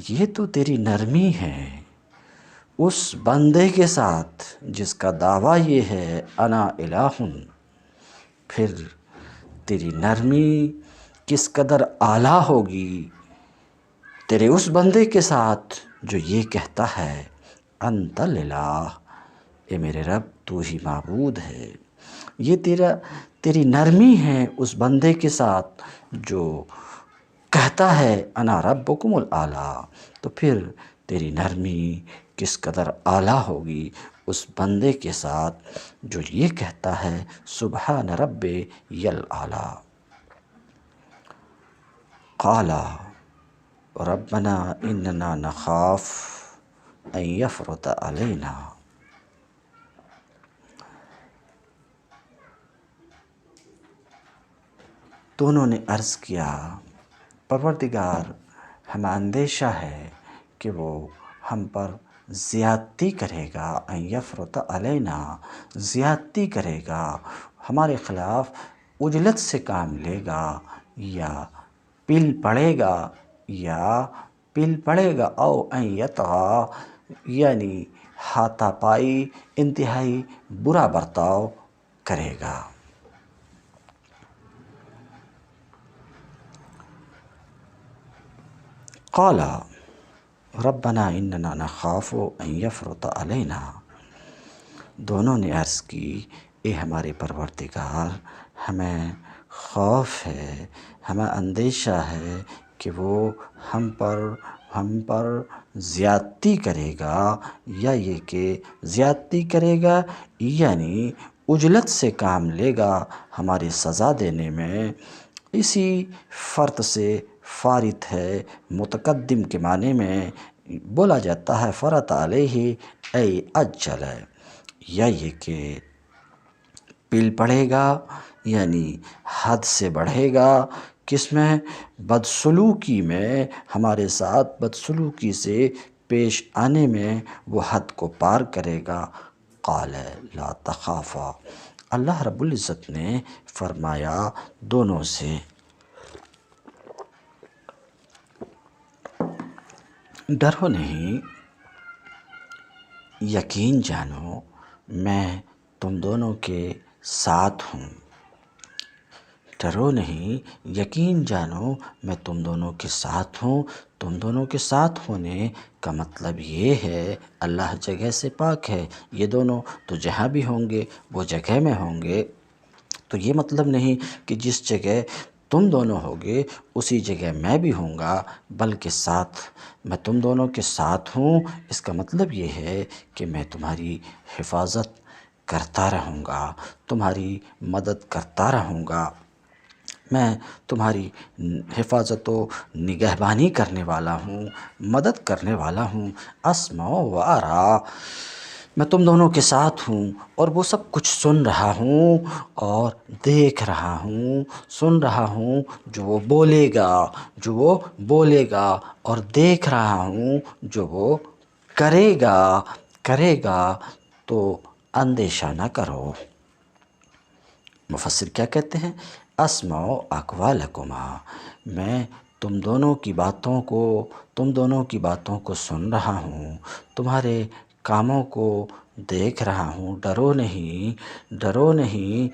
یہ تو تیری نرمی ہے اس بندے کے ساتھ جس کا دعویٰ یہ ہے انا الہ، پھر تیری نرمی کس قدر اعلیٰ ہوگی تیرے اس بندے کے ساتھ جو یہ کہتا ہے انت الہ، اے میرے رب تو ہی معبود ہے۔ یہ تیری نرمی ہے اس بندے کے ساتھ جو کہتا ہے انا ربکم الاعلیٰ، تو پھر تیری نرمی کس قدر اعلیٰ ہوگی اس بندے کے ساتھ جو یہ کہتا ہے سبحان ربی الاعلیٰ۔ قال ربنا اننا نخاف ان یفرط علینا، دونوں نے عرض کیا پروردگار ہمیں اندیشہ ہے کہ وہ ہم پر زیادتی کرے گا، ان یفرط علینا، زیادتی کرے گا، ہمارے خلاف عجلت سے کام لے گا، یا پل پڑے گا او ان یطغی، یعنی ہاتھا پائی انتہائی برا برتاؤ کرے گا۔ قال ربنا اننا نخاف ان یفرط علینا، دونوں نے عرض کی اے ہمارے پروردگار ہمیں خوف ہے، ہمیں اندیشہ ہے کہ وہ ہم پر ہم پر زیادتی کرے گا، یا یہ کہ زیادتی کرے گا یعنی عجلت سے کام لے گا ہماری سزا دینے میں، اسی فرط سے فارط ہے، متقدم کے معنی میں بولا جاتا ہے فرط علیہ ای اجل، یا یہ کہ پل پڑے گا یعنی حد سے بڑھے گا، کس میں؟ بدسلوکی میں، ہمارے ساتھ بدسلوکی سے پیش آنے میں وہ حد کو پار کرے گا۔ قال لا تخافا، اللہ رب العزت نے فرمایا دونوں سے ڈرو نہیں، یقین جانو میں تم دونوں کے ساتھ ہوں۔ ڈرو نہیں، یقین جانو میں تم دونوں کے ساتھ ہوں۔ تم دونوں کے ساتھ ہونے کا مطلب یہ ہے اللہ جگہ سے پاک ہے، یہ دونوں تو جہاں بھی ہوں گے وہ جگہ میں ہوں گے، تو یہ مطلب نہیں کہ جس جگہ تم دونوں ہوگے اسی جگہ میں بھی ہوں گا، بلکہ ساتھ میں تم دونوں کے ساتھ ہوں، اس کا مطلب یہ ہے کہ میں تمہاری حفاظت کرتا رہوں گا، تمہاری مدد کرتا رہوں گا، میں تمہاری حفاظت و نگہبانی کرنے والا ہوں، مدد کرنے والا ہوں۔ اسمع و ارا، میں تم دونوں کے ساتھ ہوں اور وہ سب کچھ سن رہا ہوں اور دیکھ رہا ہوں، سن رہا ہوں جو وہ بولے گا، جو وہ بولے گا، اور دیکھ رہا ہوں جو وہ کرے گا، تو اندیشہ نہ کرو۔ مفسر کیا کہتے ہیں؟ اسمع اقوالکما، میں تم دونوں کی باتوں کو سن رہا ہوں، تمہارے کاموں کو دیکھ رہا ہوں، ڈرو نہیں،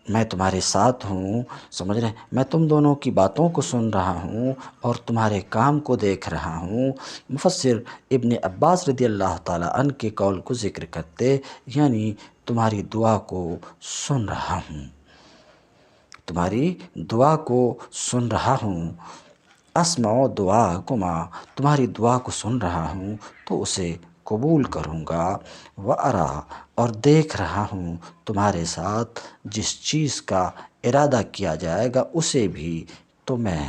میں تمہارے ساتھ ہوں، سمجھ رہے ہیں؟ میں تم دونوں کی باتوں کو سن رہا ہوں اور تمہارے کام کو دیکھ رہا ہوں۔ مفسر ابن عباس رضی اللہ تعالیٰ عنہ کے قول کو ذکر کرتے، یعنی تمہاری دعا کو سن رہا ہوں، تمہاری دعا کو سن رہا ہوں۔ اسمع دعاکما، تمہاری دعا کو سن رہا ہوں تو اسے قبول کروں گا۔ وارا، اور دیکھ رہا ہوں تمہارے ساتھ جس چیز کا ارادہ کیا جائے گا اسے بھی تو میں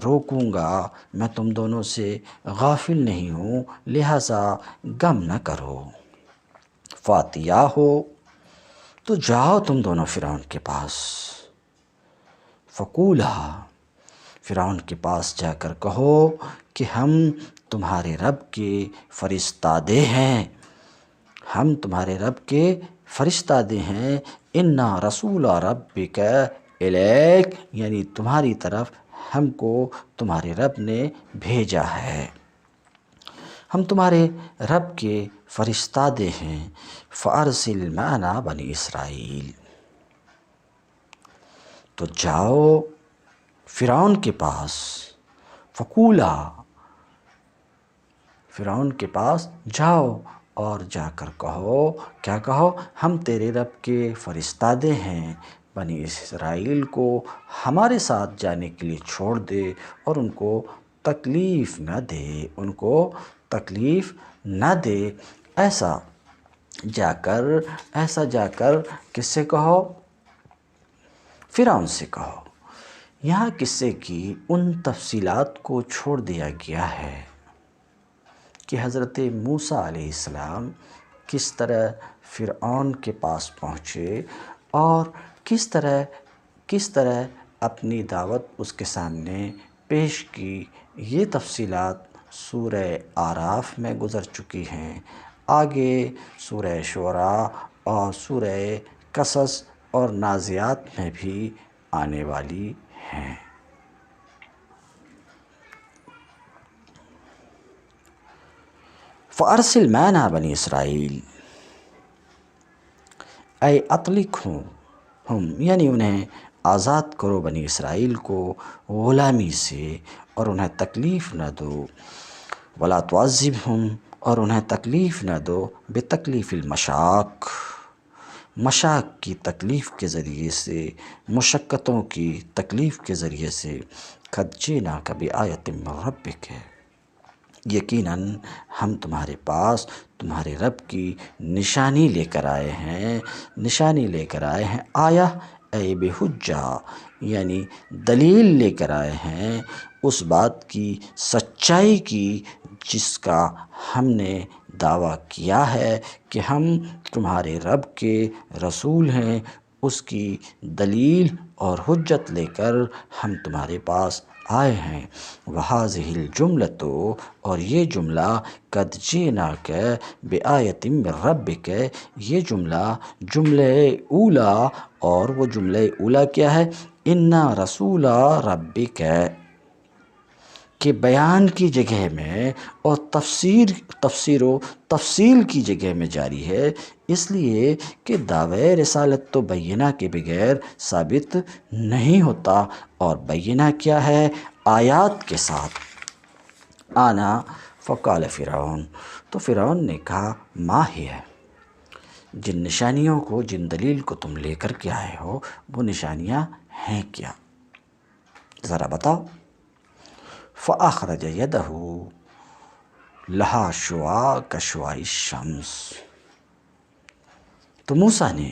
روکوں گا، میں تم دونوں سے غافل نہیں ہوں، لہٰذا غم نہ کرو۔ فاتیا ہو، تو جاؤ تم دونوں فرعون کے پاس۔ فقولا، فرعون کے پاس جا کر کہو کہ ہم تمہارے رب کے فرستادے ہیں، ہم تمہارے رب کے فرستادے ہیں۔ انا رسول ربک الیک، یعنی تمہاری طرف ہم کو تمہارے رب نے بھیجا ہے، ہم تمہارے رب کے فرستادے ہیں۔ فارسل معنا بنی اسرائیل، تو جاؤ فرعون کے پاس۔ فقولا، فرعون کے پاس جاؤ اور جا کر کہو، کیا کہو؟ ہم تیرے رب کے فرستادے ہیں، بنی اسرائیل کو ہمارے ساتھ جانے کے لیے چھوڑ دے اور ان کو تکلیف نہ دے، ایسا جا کر کس سے کہو؟ فرعون سے کہو۔ یہاں قصے کی ان تفصیلات کو چھوڑ دیا گیا ہے کہ حضرت موسیٰ علیہ السلام کس طرح فرعون کے پاس پہنچے اور کس طرح اپنی دعوت اس کے سامنے پیش کی، یہ تفصیلات سورہ اعراف میں گزر چکی ہیں، آگے سورہ شعراء اور سورہ قصص اور نازعات میں بھی آنے والی ہیں۔ فارسل معنا بنی اسرائیل، اے اطلقہم، یعنی انہیں آزاد کرو بنی اسرائیل کو غلامی سے اور انہیں تکلیف نہ دو۔ ولا تعذبہم، اور انہیں تکلیف نہ دو بتکلیف المشاق، مشاق کی تکلیف کے ذریعے سے، مشقتوں کی تکلیف کے ذریعے سے۔ قد جئناک بآیۃ من ربک، یقیناً ہم تمہارے پاس تمہارے رب کی نشانی لے کر آئے ہیں، نشانی لے کر آئے ہیں، آیا اے بحجہ یعنی دلیل لے کر آئے ہیں اس بات کی سچائی کی جس کا ہم نے دعویٰ کیا ہے کہ ہم تمہارے رب کے رسول ہیں، اس کی دلیل اور حجت لے کر ہم تمہارے پاس آئے ہیں۔ وَهَذِهِ الْجُمْلَةُ اور یہ جملہ قَدْ جِئْنَاكَ بِآیَةٍ مِّن رَبِّكَ، یہ جملہ اولا، اور وہ جملہ اولا کیا ہے؟ اِنَّا رَسُولَ رَبِّكَ کہ بیان کی جگہ میں اور تفسیر و تفصیل کی جگہ میں جاری ہے، اس لیے کہ دعوی رسالت تو بینہ کے بغیر ثابت نہیں ہوتا، اور بینہ کیا ہے؟ آیات کے ساتھ۔ آنا فقال فرعون، تو فرعون نے کہا ما ہی ہے، جن نشانیوں کو، جن دلیل کو تم لے کر کے آئے ہو وہ نشانیاں ہیں کیا، ذرا بتاؤ۔ فَأَخْرَجَ يَدَهُ لَهَا شُعَاعٌ كَشُعَاعِ الشَّمْسِ، تو موسیٰ نے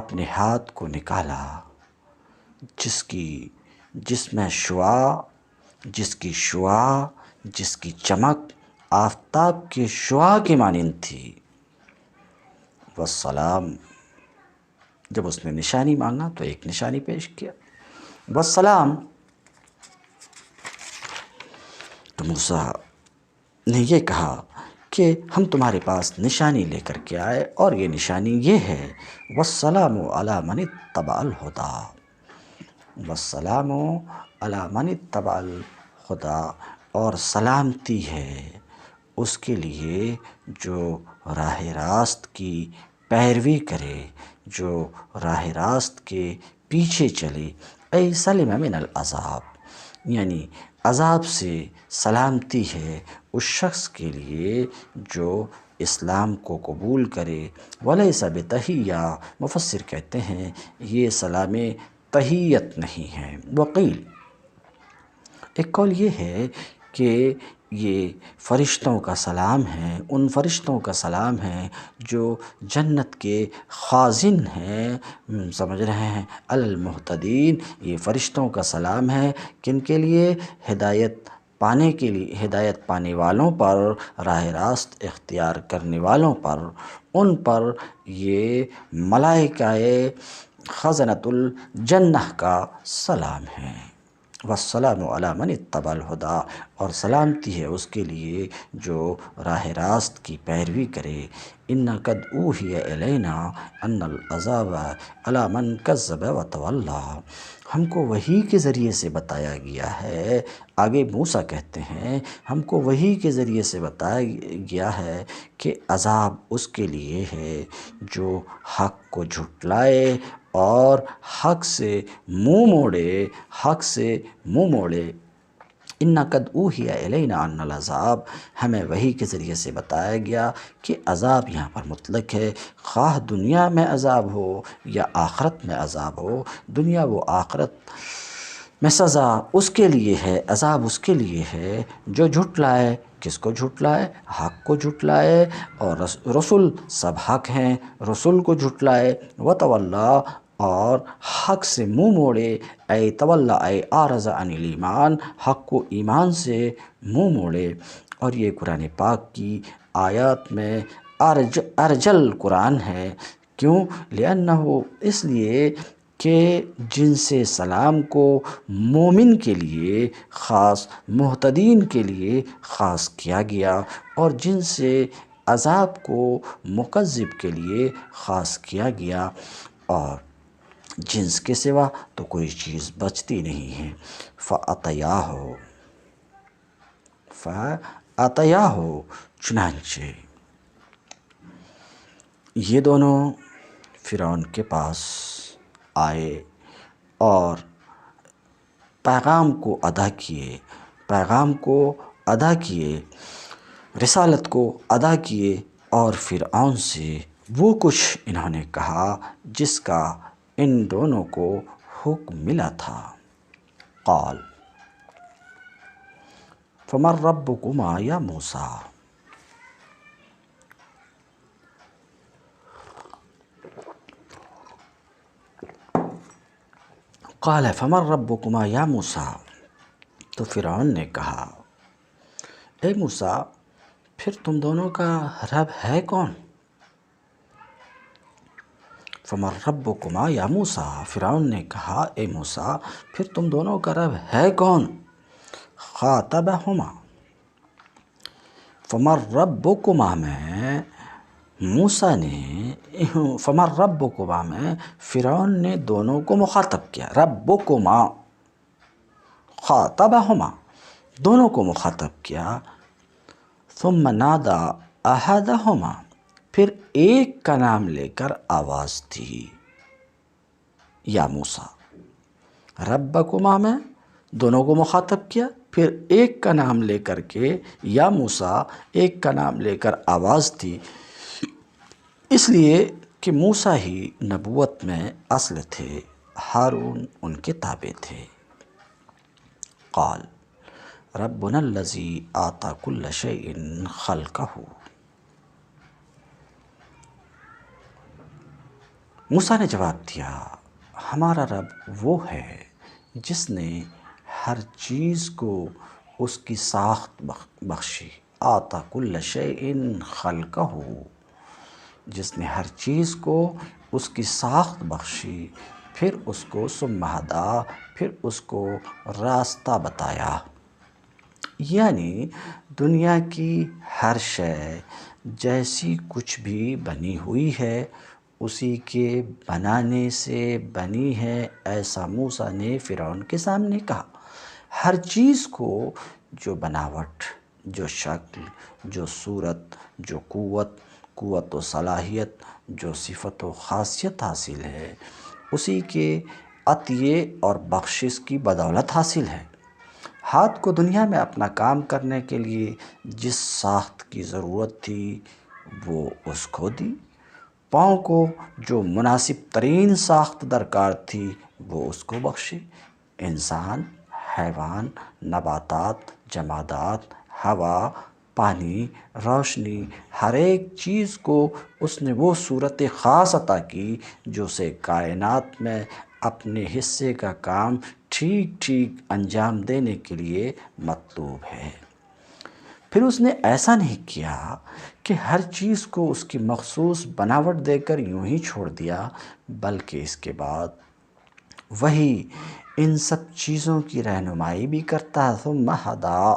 اپنے ہاتھ کو نکالا جس میں شعاع، جس کی چمک آفتاب کے شعاع کے مانند تھی۔ والسلام، جب اس نے نشانی مانگا تو ایک نشانی پیش کیا، والسلام، تو موسیٰ نے یہ کہا کہ ہم تمہارے پاس نشانی لے کر کے آئے، اور یہ نشانی یہ ہے، والسلام علی من اتبع الہدی، والسلام علی من اتبع الہدی، اور سلامتی ہے اس کے لیے جو راہ راست کی پیروی کرے، جو راہ راست کے پیچھے چلے، ای سلم من العذاب، یعنی عذاب سے سلامتی ہے اس شخص کے لیے جو اسلام کو قبول کرے۔ ولیس بتحیہ، مفسر کہتے ہیں یہ سلام تحیت نہیں ہے۔ وقیل، ایک قول یہ ہے کہ یہ فرشتوں کا سلام ہے، ان فرشتوں کا سلام ہے جو جنت کے خازن ہیں، سمجھ رہے ہیں، المہتدین، یہ فرشتوں کا سلام ہے، کن کے لیے؟ ہدایت پانے والوں پر، راہ راست اختیار کرنے والوں پر، ان پر یہ ملائکہ خزنۃ الجنہ کا سلام ہے۔ والسلام علی من اتبع الہدی، اور سلامتی ہے اس کے لیے جو راہ راست کی پیروی کرے۔ انا قد اوحی الینا ان العذاب علی من کذب وتولی، ہم کو وحی کے ذریعے سے بتایا گیا ہے، آگے موسیٰ کہتے ہیں ہم کو وحی کے ذریعے سے بتایا گیا ہے کہ عذاب اس کے لیے ہے جو حق کو جھٹلائے اور حق سے منہ موڑے۔ انا قد اوحی الینا ان العذاب، ہمیں وحی کے ذریعے سے بتایا گیا کہ عذاب یہاں پر مطلق ہے، خواہ دنیا میں عذاب ہو یا آخرت میں عذاب ہو، دنیا و آخرت میں سزا اس کے لیے ہے، عذاب اس کے لیے ہے جو جھٹلائے۔ کس کو جھٹلائے؟ حق کو جھٹلائے، اور رسول سب حق ہیں، رسول کو جھٹلائے، وتولی، اور حق سے منہ موڑے، اے تولی اے اعرض عن الایمان، حق کو ایمان سے منہ موڑے۔ اور یہ قرآن پاک کی آیات میں ارجل قرآن ہے، کیوں؟ لأنہ، اس لیے کہ جن سے سلام کو مومن کے لیے خاص، محتدین کے لیے خاص کیا گیا، اور جن سے عذاب کو مکذب کے لیے خاص کیا گیا، اور جنس کے سوا تو کوئی چیز بچتی نہیں ہے۔ فَأَتَيَاهُ، چنانچہ یہ دونوں فرعون کے پاس آئے اور پیغام کو ادا کیے، رسالت کو ادا کیے، اور فرعون سے وہ کچھ انہوں نے کہا جس کا ان دونوں کو حکم ملا تھا۔ قال، فمن ربکما یا موسیٰ، قال فمن ربکما یا موسیٰ، تو فرعون نے کہا اے موسیٰ پھر تم دونوں کا رب ہے کون؟ فمن ربکما یا موسیٰ، فرعون نے کہا اے موسیٰ پھر تم دونوں کا رب ہے کون؟ خاطبہما، فمن ربکما میں موسیٰ نے، فمن ربکما میں فرعون نے دونوں کو مخاطب کیا، ربکما، خاطبہما دونوں کو مخاطب کیا، ثم نادا احدہما پھر ایک کا نام لے کر آواز دی، یا موسیٰ، ربکما میں دونوں کو مخاطب کیا، پھر ایک کا نام لے کر کے یا موسیٰ ایک کا نام لے کر آواز دی، اس لیے کہ موسیٰ ہی نبوت میں اصل تھے، ہارون ان کے تابع تھے۔ قال ربنا الذی اعطی کل شیء خلقہ، موسیٰ نے جواب دیا ہمارا رب وہ ہے جس نے ہر چیز کو اس کی ساخت بخشی، اعطی کل شیء خلقہ، جس نے ہر چیز کو اس کی ساخت بخشی، پھر اس کو ثم ہدی پھر اس کو راستہ بتایا، یعنی دنیا کی ہر شے جیسی کچھ بھی بنی ہوئی ہے اسی کے بنانے سے بنی ہے، ایسا موسیٰ نے فرعون کے سامنے کہا۔ ہر چیز کو جو بناوٹ، جو شکل، جو صورت، جو قوت و صلاحیت، جو صفت و خاصیت حاصل ہے اسی کے عطیے اور بخشش کی بدولت حاصل ہے۔ ہاتھ کو دنیا میں اپنا کام کرنے کے لیے جس ساخت کی ضرورت تھی وہ اس کو دی، پاؤں کو جو مناسب ترین ساخت درکار تھی وہ اس کو بخشی، انسان، حیوان، نباتات، جمادات، ہوا، پانی، روشنی، ہر ایک چیز کو اس نے وہ صورت خاص عطا کی جو سے کائنات میں اپنے حصے کا کام ٹھیک ٹھیک انجام دینے کے لیے مطلوب ہے۔ پھر اس نے ایسا نہیں کیا کہ ہر چیز کو اس کی مخصوص بناوٹ دے کر یوں ہی چھوڑ دیا، بلکہ اس کے بعد وہی ان سب چیزوں کی رہنمائی بھی کرتا ہے، ثم ہدی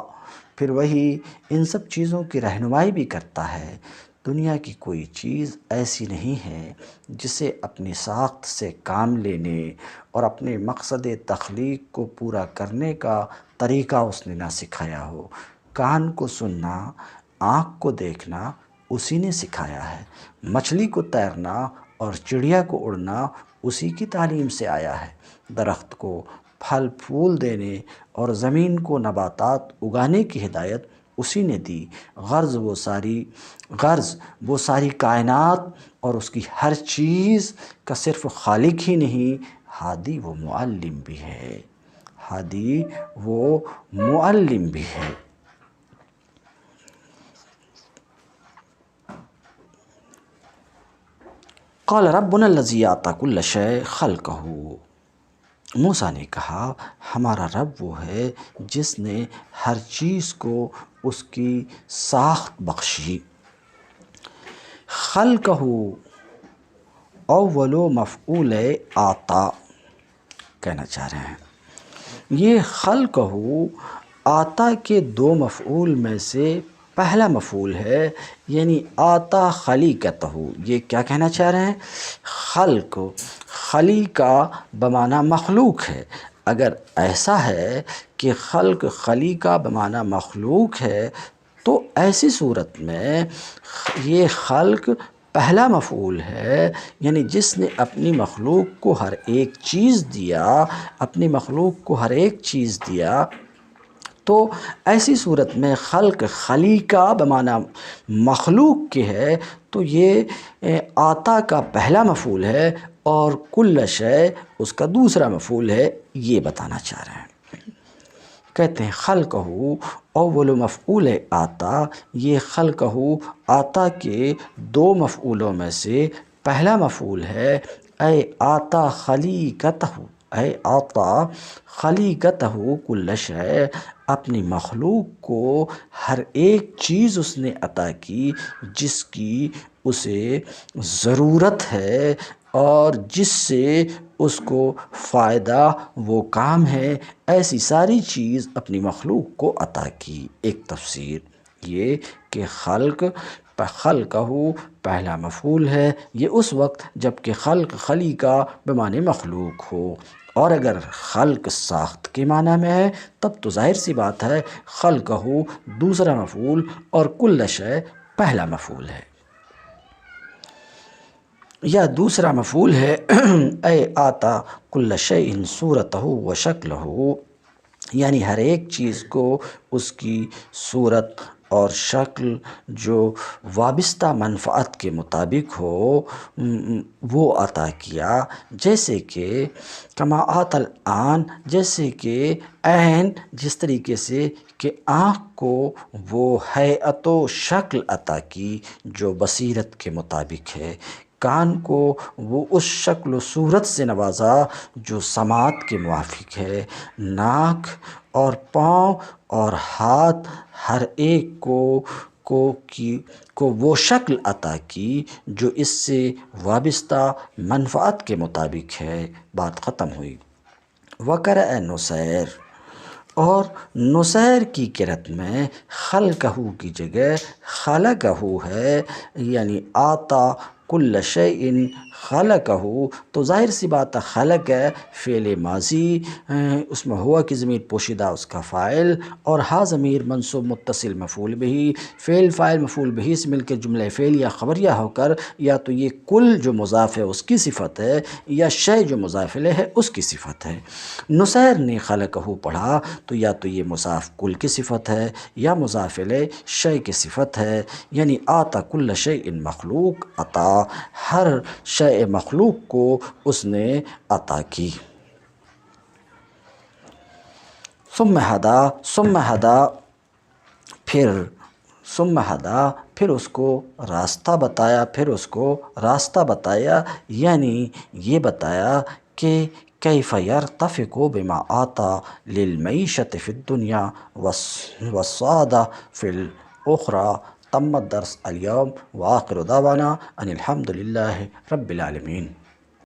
پھر وہی ان سب چیزوں کی رہنمائی بھی کرتا ہے۔ دنیا کی کوئی چیز ایسی نہیں ہے جسے اپنی ساخت سے کام لینے اور اپنے مقصد تخلیق کو پورا کرنے کا طریقہ اس نے نہ سکھایا ہو۔ کان کو سننا، آنکھ کو دیکھنا اسی نے سکھایا ہے، مچھلی کو تیرنا اور چڑیا کو اڑنا اسی کی تعلیم سے آیا ہے، درخت کو پھل پھول دینے اور زمین کو نباتات اگانے کی ہدایت اسی نے دی، غرض وہ ساری کائنات اور اس کی ہر چیز کا صرف خالق ہی نہیں، ہادی وہ معلم بھی ہے، ہادی وہ معلم بھی ہے۔ قال ربنا الذی اعطی کل شیء خلقہ، موسیٰ نے کہا ہمارا رب وہ ہے جس نے ہر چیز کو اس کی ساخت بخشی۔ خلقہ اول مفعول اعطی کہنا چاہ رہے ہیں، یہ خلقہ اعطی کے دو مفعول میں سے پہلا مفعول ہے، یعنی اعطی خلیقتہ۔ یہ کیا کہنا چاہ رہے ہیں؟ خلق خلیقہ بمعنی مخلوق ہے۔ اگر ایسا ہے کہ خلق خلیقہ بمعنی مخلوق ہے تو ایسی صورت میں یہ خلق پہلا مفعول ہے، یعنی جس نے اپنی مخلوق کو ہر ایک چیز دیا، اپنی مخلوق کو ہر ایک چیز دیا، تو ایسی صورت میں خلق خلیقہ بمعنی مخلوق کے ہے تو یہ اعطی کا پہلا مفعول ہے اور کل شیء اس کا دوسرا مفعول ہے، یہ بتانا چاہ رہے ہیں۔ کہتے ہیں خلقہ اول مفعول آتا، یہ خلقہ آتا کے دو مفعولوں میں سے پہلا مفعول ہے، اے آتا خلیقتہ، اے آتا خلیقتہ کل شیء، اپنی مخلوق کو ہر ایک چیز اس نے عطا کی جس کی اسے ضرورت ہے اور جس سے اس کو فائدہ وہ کام ہے، ایسی ساری چیز اپنی مخلوق کو عطا کی۔ ایک تفسیر یہ کہ خلقہ پہلا مفعول ہے، یہ اس وقت جب کہ خلق خلیقہ بمعنی مخلوق ہو، اور اگر خلق ساخت کے معنی میں ہے تب تو ظاہر سی بات ہے خلقہ دوسرا مفعول اور کل شیء پہلا مفعول ہے۔ یا دوسرا مفعول ہے اے آتا کل شیء صورتہ و شکلہ، یعنی ہر ایک چیز کو اس کی صورت اور شکل جو وابستہ منفعت کے مطابق ہو وہ عطا کیا، جیسے کہ کما آت الآن، جیسے کہ عین، جس طریقے سے کہ آنکھ کو وہ ہیئت و شکل عطا کی جو بصیرت کے مطابق ہے، کان کو وہ اس شکل و صورت سے نوازا جو سماعت کے موافق ہے، ناک اور پاؤں اور ہاتھ ہر ایک کو وہ شکل عطا کی جو اس سے وابستہ منفعت کے مطابق ہے۔ بات ختم ہوئی۔ وقرأ نصیر، اور نصیر کی قرأت میں خلقہ کی جگہ خلقہ ہے، یعنی آتا کل شیء خلقہ، تو ظاہر سی بات ہے خلق ہے فعل ماضی، اس میں ہوا کی ضمیر پوشیدہ اس کا فاعل، اور ہا ضمیر منصوب متصل مفعول بہ، فعل فاعل مفعول بہ سے مل کے جملہ فعلیہ خبریہ ہو کر یا تو یہ کل جو مضاف ہے اس کی صفت ہے یا شے جو مضاف الیہ ہے اس کی صفت ہے۔ نصیر نے خلقہ پڑھا تو یا تو یہ مضاف کل کی صفت ہے یا مضاف الیہ شے کی صفت ہے، یعنی آتا کل شیء مخلوق، عطا ہر شے مخلوق کو اس نے عطا کی۔ ثم ہدا پھر اس کو راستہ بتایا، یعنی یہ بتایا کہ کیف یرتفق بما آتا للمعیشت فی الدنیا والسعادہ فی الاخرى۔ تم الدرس اليوم وآخر دعوانا ان الحمد للہ رب العالمین۔